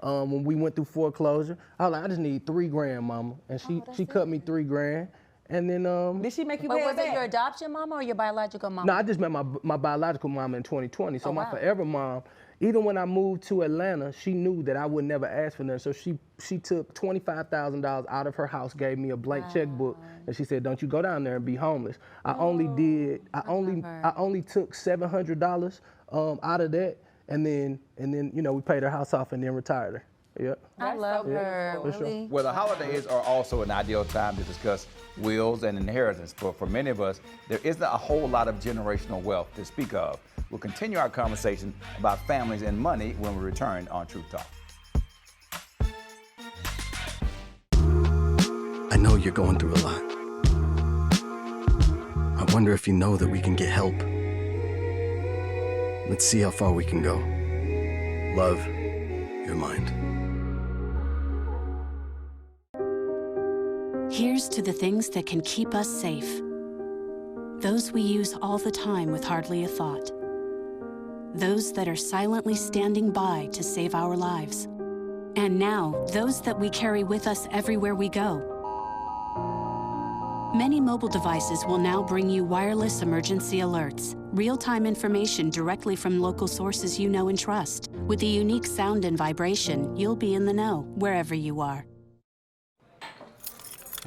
When we went through foreclosure, I was like, I just need $3,000, mama. And she cut me $3,000. And then did she make you pay pay it back? Was it your adoption mama or your biological mama? No, I just met my biological mama in 2020. So my forever mom, even when I moved to Atlanta, she knew that I would never ask for nothing. So she took $25,000 out of her house, gave me a blank checkbook, and she said, "Don't you go down there and be homeless." I only took $700 out of that. And then we paid her house off and then retired her. Yeah. I love her. for sure. Really. Well, the holidays are also an ideal time to discuss wills and inheritance. But for many of us, there isn't a whole lot of generational wealth to speak of. We'll continue our conversation about families and money when we return on Truth Talk. I know you're going through a lot. I wonder if you know that we can get help. Let's see how far we can go. Love, your mind. Here's to the things that can keep us safe. Those we use all the time with hardly a thought. Those that are silently standing by to save our lives. And now, those that we carry with us everywhere we go. Many mobile devices will now bring you wireless emergency alerts, real-time information directly from local sources you know and trust. With the unique sound and vibration, you'll be in the know wherever you are.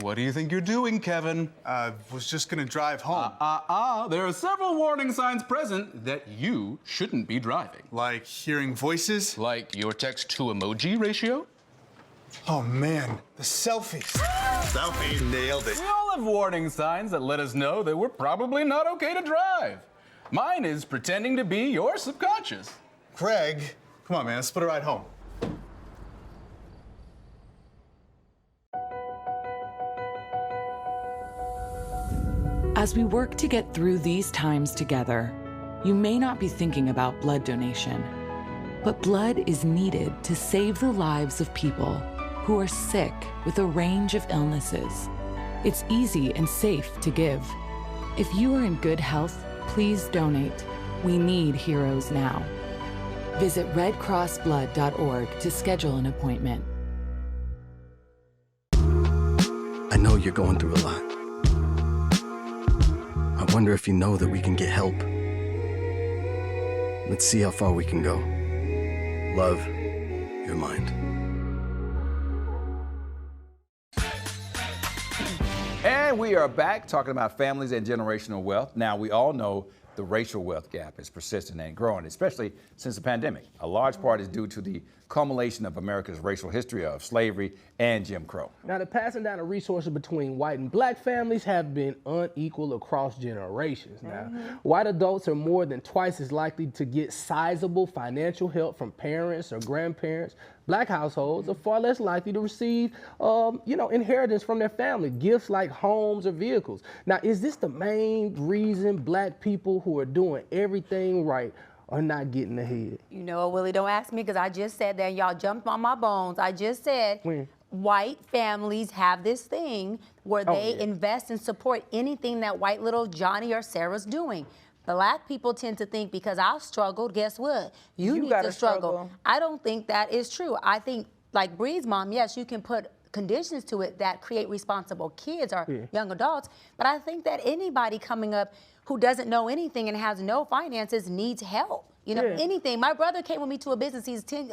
What do you think you're doing, Kevin? Was just gonna drive home. There are several warning signs present that you shouldn't be driving. Like hearing voices? Like your text-to-emoji ratio? Oh man, the selfies. Selfie, nailed it. We all have warning signs that let us know that we're probably not okay to drive. Mine is pretending to be your subconscious. Craig, come on man, let's split a ride home. As we work to get through these times together, you may not be thinking about blood donation, but blood is needed to save the lives of people who are sick with a range of illnesses. It's easy and safe to give. If you are in good health, please donate. We need heroes now. Visit redcrossblood.org to schedule an appointment. I know you're going through a lot. I wonder if you know that we can get help. Let's see how far we can go. Love, your mind. And we are back talking about families and generational wealth. Now, we all know the racial wealth gap is persistent and growing, especially since the pandemic. A large part is due to the culmination of America's racial history of slavery and Jim Crow. Now, the passing down of resources between white and black families have been unequal across generations. Now, white adults are more than twice as likely to get sizable financial help from parents or grandparents. Black households are far less likely to receive, inheritance from their family, gifts like homes or vehicles. Now, is this the main reason black people who are doing everything right are not getting ahead? You know what, Willie, don't ask me because I just said that. Y'all jumped on my bones. I just said white families have this thing where they invest and support anything that white little Johnny or Sarah's doing. Black people tend to think because I struggled, guess what? You need to struggle. I don't think that is true. I think, like Bree's mom, yes, you can put conditions to it that create responsible kids or young adults, but I think that anybody coming up who doesn't know anything and has no finances needs help. You know, anything. My brother came with me to a business.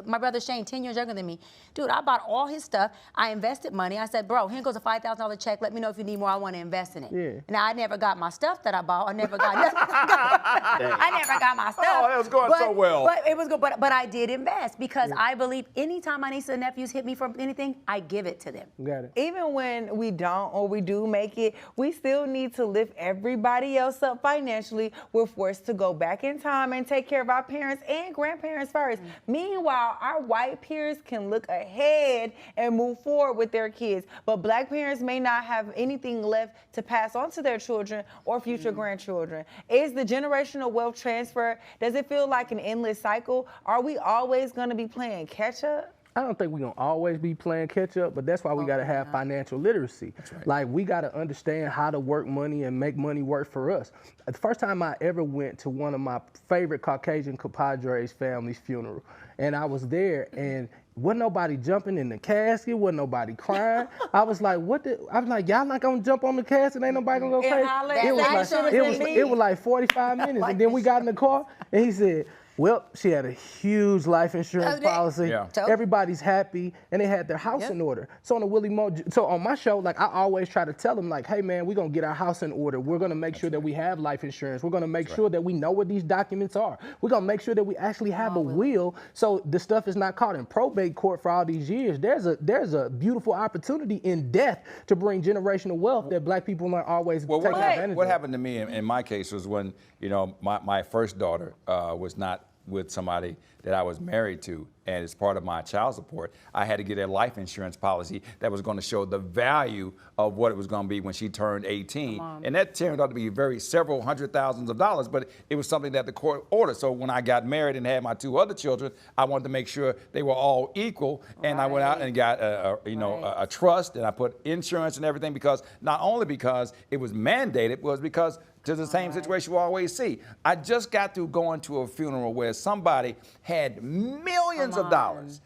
My brother Shane, 10 years younger than me. Dude, I bought all his stuff. I invested money. I said, bro, here goes a $5,000 check. Let me know if you need more. I want to invest in it. Now, I never got my stuff that I bought. I never got I never got my stuff. Oh, that was going so well. But it was good. But I did invest because I believe anytime my nieces and nephews hit me for anything, I give it to them. Got it. Even when we don't or we do make it, we still need to lift everybody else up financially. We're forced to go back in time and take care of our parents and grandparents first. Meanwhile, our white peers can look ahead and move forward with their kids, but black parents may not have anything left to pass on to their children or future grandchildren. Is the generational wealth transfer, does it feel like an endless cycle? Are we always going to be playing catch up? I don't think we're going to always be playing catch up, but that's why we got to have financial literacy. Like, we got to understand how to work money and make money work for us. The first time I ever went to one of my favorite Caucasian compadres' family's funeral, and I was there, and wasn't nobody jumping in the casket, wasn't nobody crying. I was like, I was like, y'all not gonna jump on the casket, ain't nobody gonna go crazy. It was like 45 minutes, and then we got in the car, and he said, Well, she had a huge life insurance policy. Yeah. Everybody's happy, and they had their house in order. So on the Willie Mo, so on my show, like I always try to tell them, like, hey man, we're gonna get our house in order. We're gonna make sure that we have life insurance. We're gonna make sure that we know what these documents are. We're gonna make sure that we actually have a will, so the stuff is not caught in probate court for all these years. There's a beautiful opportunity in death to bring generational wealth that Black people aren't always taking advantage of. What happened to me in my case was when, you know, my first daughter was not with somebody that I was married to, and as part of my child support, I had to get a life insurance policy that was going to show the value of what it was going to be when she turned 18. And that turned out to be several hundred thousands of dollars, but it was something that the court ordered. So when I got married and had my 2 other children, I wanted to make sure they were all equal, and I went out and got a trust, and I put insurance and everything, because not only because it was mandated, was because to the same situation we always see. I just got through going to a funeral where somebody had millions of dollars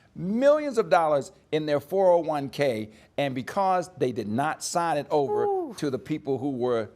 in their 401k, and because they did not sign it over to the people who were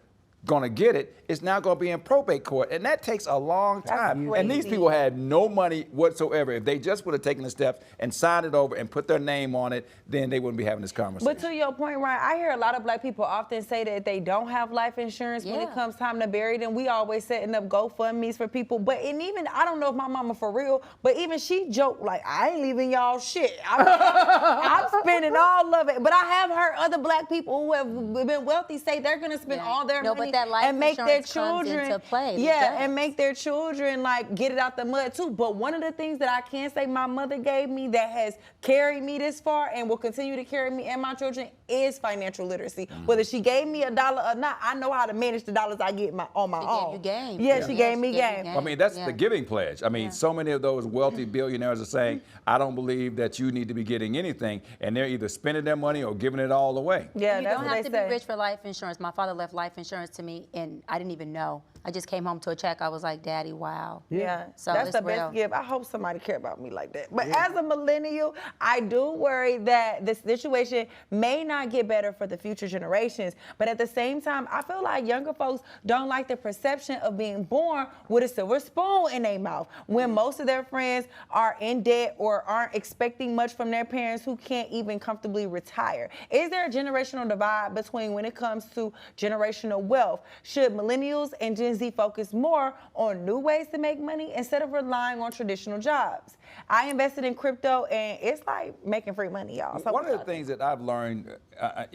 going to get it, it's now going to be in probate court, and that takes a long time. And these people had no money whatsoever. If they just would have taken the steps and signed it over and put their name on it, then they wouldn't be having this conversation. But to your point, Ryan, I hear a lot of Black people often say that they don't have life insurance when it comes time to bury them. We always setting up GoFundMes for people, and even, I don't know if my mama for real, but even she joked like, I ain't leaving y'all shit. I'm spending all of it. But I have heard other Black people who have been wealthy say they're going to spend all their money that life and make their insurance comes children into play. and make their children like get it out the mud too. But one of the things that I can say my mother gave me that has carried me this far and will continue to carry me and my children is financial literacy. Whether she gave me $1 or not, I know how to manage the dollars I get on my own. She gave you game. Yeah, she gave me game. I mean, that's the giving pledge. I mean, so many of those wealthy billionaires are saying, I don't believe that you need to be getting anything, and they're either spending their money or giving it all away. Yeah, you that's don't what have to they say. be rich for life insurance. My father left life insurance to me, and I didn't even know. I just came home to a check. I was like, Daddy, wow. Yeah, so that's it's the real. best gift. I hope somebody care about me like that. But as a millennial, I do worry that the situation may not get better for the future generations. But at the same time, I feel like younger folks don't like the perception of being born with a silver spoon in their mouth when most of their friends are in debt or aren't expecting much from their parents who can't even comfortably retire. Is there a generational divide between when it comes to generational wealth? Should millennials and Gen Z focus more on new ways to make money instead of relying on traditional jobs? I invested in crypto, and it's like making free money, y'all. So one of the things that I've learned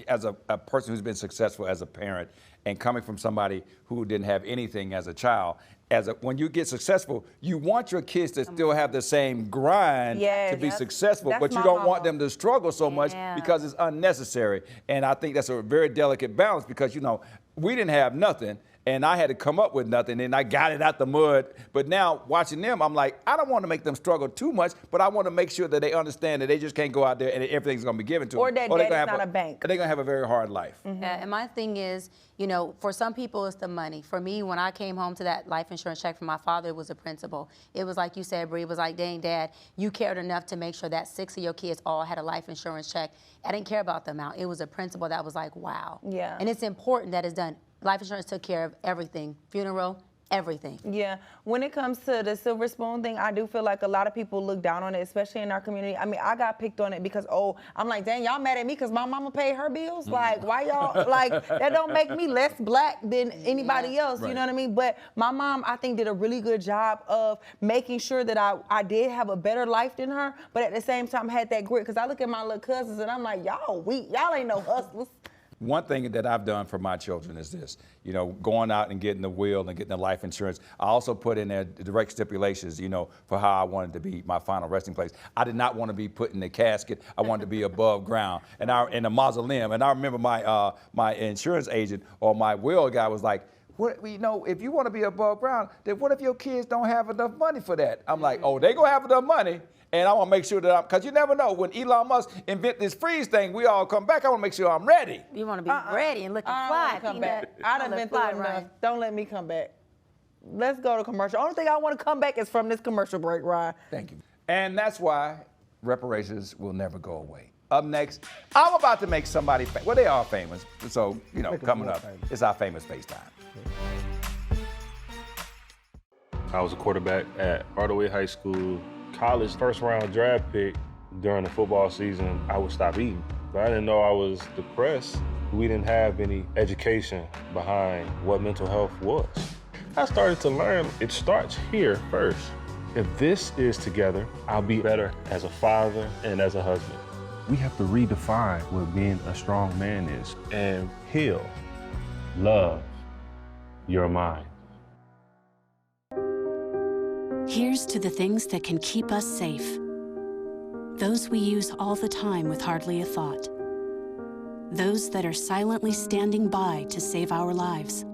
as a person who's been successful as a parent and coming from somebody who didn't have anything as a child, when you get successful, you want your kids to still have the same grind to be successful, but you don't want them to struggle so much because it's unnecessary. And I think that's a very delicate balance because, you know, we didn't have nothing, and I had to come up with nothing, and I got it out the mud. But now, watching them, I'm like, I don't want to make them struggle too much, but I want to make sure that they understand that they just can't go out there and everything's going to be given to them. Or that daddy's not a bank. They're going to have a very hard life. And my thing is, you know, for some people, it's the money. For me, when I came home to that life insurance check from my father, it was a principle. It was like you said, Bree, it was like, dang, Dad, you cared enough to make sure that 6 of your kids all had a life insurance check. I didn't care about the amount. It was a principle that was like, wow. Yeah. And it's important that it's done. Life insurance took care of everything. Funeral, everything. Yeah, when it comes to the silver spoon thing, I do feel like a lot of people look down on it, especially in our community. I mean, I got picked on it because, I'm like, dang, y'all mad at me because my mama paid her bills? Like, why y'all, like, that don't make me less Black than anybody else, you know what I mean? But my mom, I think, did a really good job of making sure that I did have a better life than her, but at the same time had that grit, because I look at my little cousins and I'm like, y'all weak, y'all ain't no hustlers. One thing that I've done for my children is this, you know, going out and getting the will and getting the life insurance. I also put in there direct stipulations, you know, for how I wanted to be my final resting place. I did not want to be put in the casket. I wanted to be above ground and in a mausoleum. And I remember my insurance agent or my will guy was like, what, you know, if you want to be above ground, then what if your kids don't have enough money for that? I'm like, they gonna have enough money. And I want to make sure that because you never know, when Elon Musk invent this freeze thing, we all come back. I want to make sure I'm ready. You want to be ready and looking I fly. don't come back. I done been through enough. Don't let me come back. Let's go to commercial. Only thing I want to come back is from this commercial break, Ryan. Thank you. And that's why reparations will never go away. Up next, I'm about to make somebody famous. Well, they are famous. So, you know, coming up, it's our famous FaceTime. I was a quarterback at Hardaway High School. College first round draft pick. During the football season, I would stop eating. But I didn't know I was depressed. We didn't have any education behind what mental health was. I started to learn it starts here first. If this is together, I'll be better as a father and as a husband. We have to redefine what being a strong man is and heal, love your mind. Here's to the things that can keep us safe. Those we use all the time with hardly a thought. Those that are silently standing by to save our lives.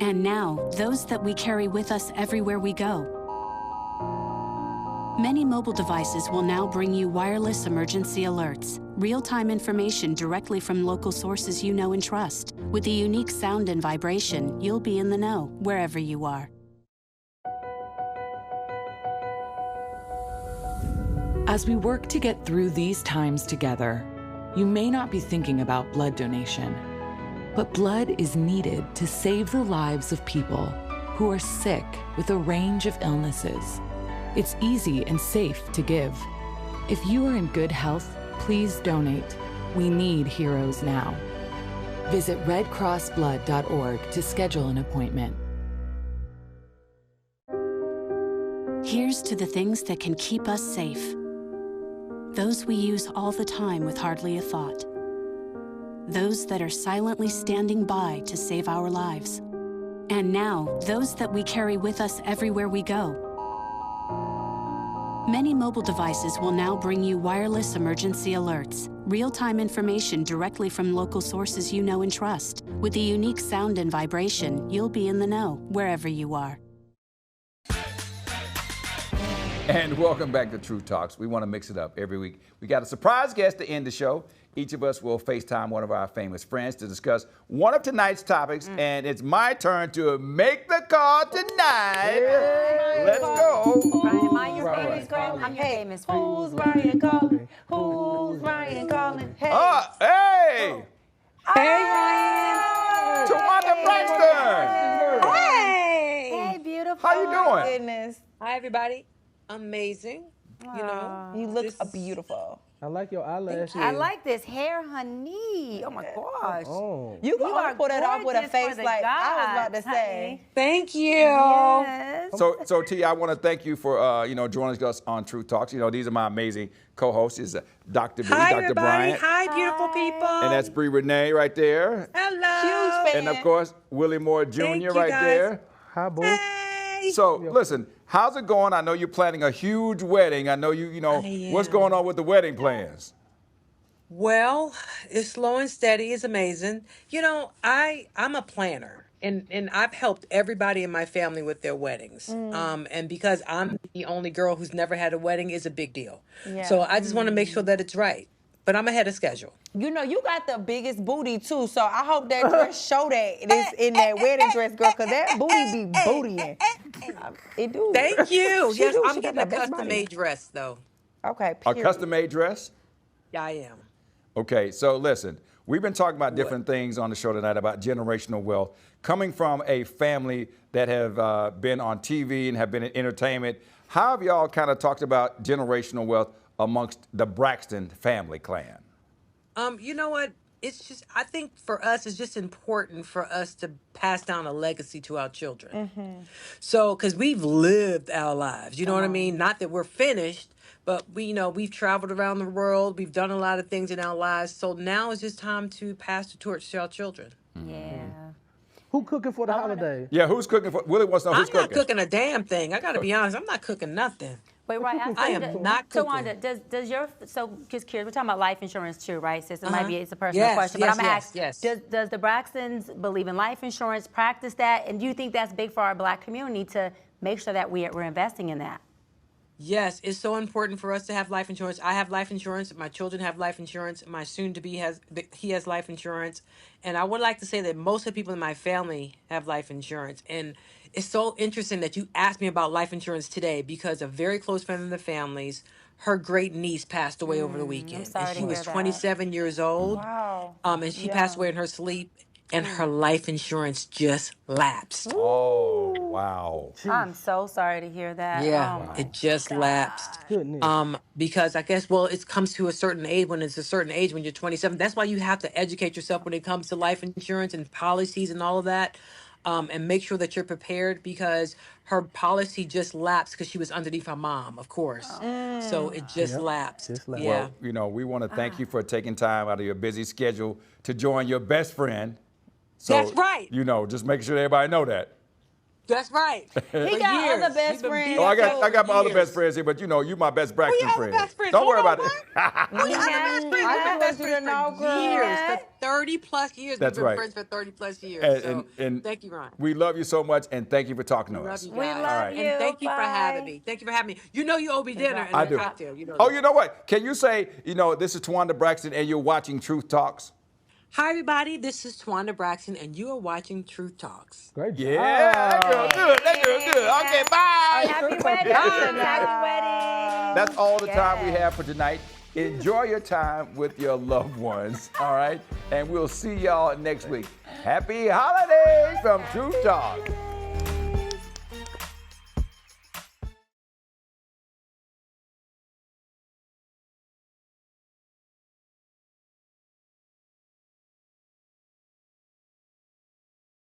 And now, those that we carry with us everywhere we go. Many mobile devices will now bring you wireless emergency alerts, real-time information directly from local sources you know and trust. With the unique sound and vibration, you'll be in the know wherever you are. As we work to get through these times together, you may not be thinking about blood donation, but blood is needed to save the lives of people who are sick with a range of illnesses. It's easy and safe to give. If you are in good health, please donate. We need heroes now. Visit redcrossblood.org to schedule an appointment. Here's to the things that can keep us safe. Those we use all the time with hardly a thought. Those that are silently standing by to save our lives. And now, those that we carry with us everywhere we go. Many mobile devices will now bring you wireless emergency alerts, real-time information directly from local sources you know and trust. With the unique sound and vibration, you'll be in the know wherever you are. And welcome back to True Talks. We want to mix it up every week. We got a surprise guest to end the show. Each of us will FaceTime one of our famous friends to discuss one of tonight's topics. And it's my turn to make the call tonight. Let's go. Ryan, am I your famous friend? I'm your famous friend. Who's Ryan calling? Who's Ryan calling? Hey. Hey! Hey, Ryan. Tawanda Braxton. Hey. Hey, beautiful. How you doing? Goodness. Hi, everybody. Amazing. You know, You look beautiful. I like your eyelashes. I like this hair, honey. Oh my gosh. Oh. You can are pull that off with a gorgeous face for the like I was about to gods, say. honey. thank you. Yes. So T, I want to thank you for joining us on True Talks. You know, these are my amazing co-hosts. Is Dr. B, Hi, Dr. everybody. Bryant, Hi, beautiful people. and that's Bree Renee right there, Hello. Huge fan. and of course Willie Moore Jr. Thank you, right guys. there. Hi, boo. Hey. So listen, how's it going? I know you're planning a huge wedding. I know you know what's going on with the wedding plans. Well, it's slow and steady. It's amazing. You know, I'm a planner, and I've helped everybody in my family with their weddings. And because I'm the only girl who's never had a wedding, is a big deal. Yeah. So I just want to make sure that it's right. But I'm ahead of schedule. You know, you got the biggest booty too, so I hope that dress show that this in that wedding dress, girl, because that booty be bootying. It do. Thank you. She Yes, do. I'm She got getting a the best custom body. made dress though. Okay. A period. custom-made dress? Yeah, I am. Okay, so listen, we've been talking about different things on the show tonight about generational wealth. Coming from a family that have been on TV and have been in entertainment, how have y'all kind of talked about generational wealth amongst the Braxton family clan? You know what? It's just, I think for us, it's just important for us to pass down a legacy to our children. So, because we've lived our lives, you know what I mean? Not that we're finished, but we've traveled around the world. We've done a lot of things in our lives. So now it's just time to pass the torch to our children. Yeah. Who cooking for the holiday? Yeah, who's cooking for? Willie wants to know I'm who's not cooking. cooking a damn thing. I got to be honest. I'm not cooking nothing. Wait, right. I am not cooking. Tawanda, does your just curious? We're talking about life insurance too, right? Sis, it's a personal Yes, question, yes, but I'm gonna yes, ask: yes. Does the Braxtons believe in life insurance? Practice that, and do you think that's big for our Black community to make sure that we're investing in that? Yes, it's so important for us to have life insurance. I have life insurance. My children have life insurance. My soon-to-be has life insurance. And I would like to say that most of the people in my family have life insurance. And it's so interesting that you asked me about life insurance today because a very close friend of the family's, her great niece passed away over the weekend. sorry And to she was hear that. 27 years old. Wow. And she passed away in her sleep. And her life insurance just lapsed. Oh, Wow. I'm so sorry to hear that. Yeah, Oh my it just lapsed. Goodness. Because I guess, well, it comes to a certain age. When it's a certain age, when you're 27, that's why you have to educate yourself when it comes to life insurance and policies and all of that, and make sure that you're prepared, because her policy just lapsed because she was underneath her mom, of course. So it just lapsed. just lapsed. Yeah. Well, you know, we want to thank you for taking time out of your busy schedule to join your best friend. So, That's right. You know, just make sure everybody know that. That's right. He got other best friends. Oh, I got my other best friends here, but you know, you my best Braxton friend. best friends? Don't worry Hold about on, it. We have been best friends. We've been best friends for years, for 30 plus years. That's We've been right. friends for 30 plus years. And thank you, Ron. We love you so much, and thank you for talking to We love us. you We guys. love you. And thank you for Bye. having me. Thank you for having me. You know you owe me dinner and I a do. cocktail. You know Oh, that. you know what? Can you say, you know, this is Tawanda Braxton, and you're watching Truth Talks? Hi, everybody. This is Tawanda Braxton, and you are watching Truth Talks. Great job. Yeah, that girl good. That girl good. Okay, bye. Happy wedding. Happy wedding. That's all the time we have for tonight. Enjoy your time with your loved ones, all right? And we'll see y'all next week. Happy holidays from Truth Talk.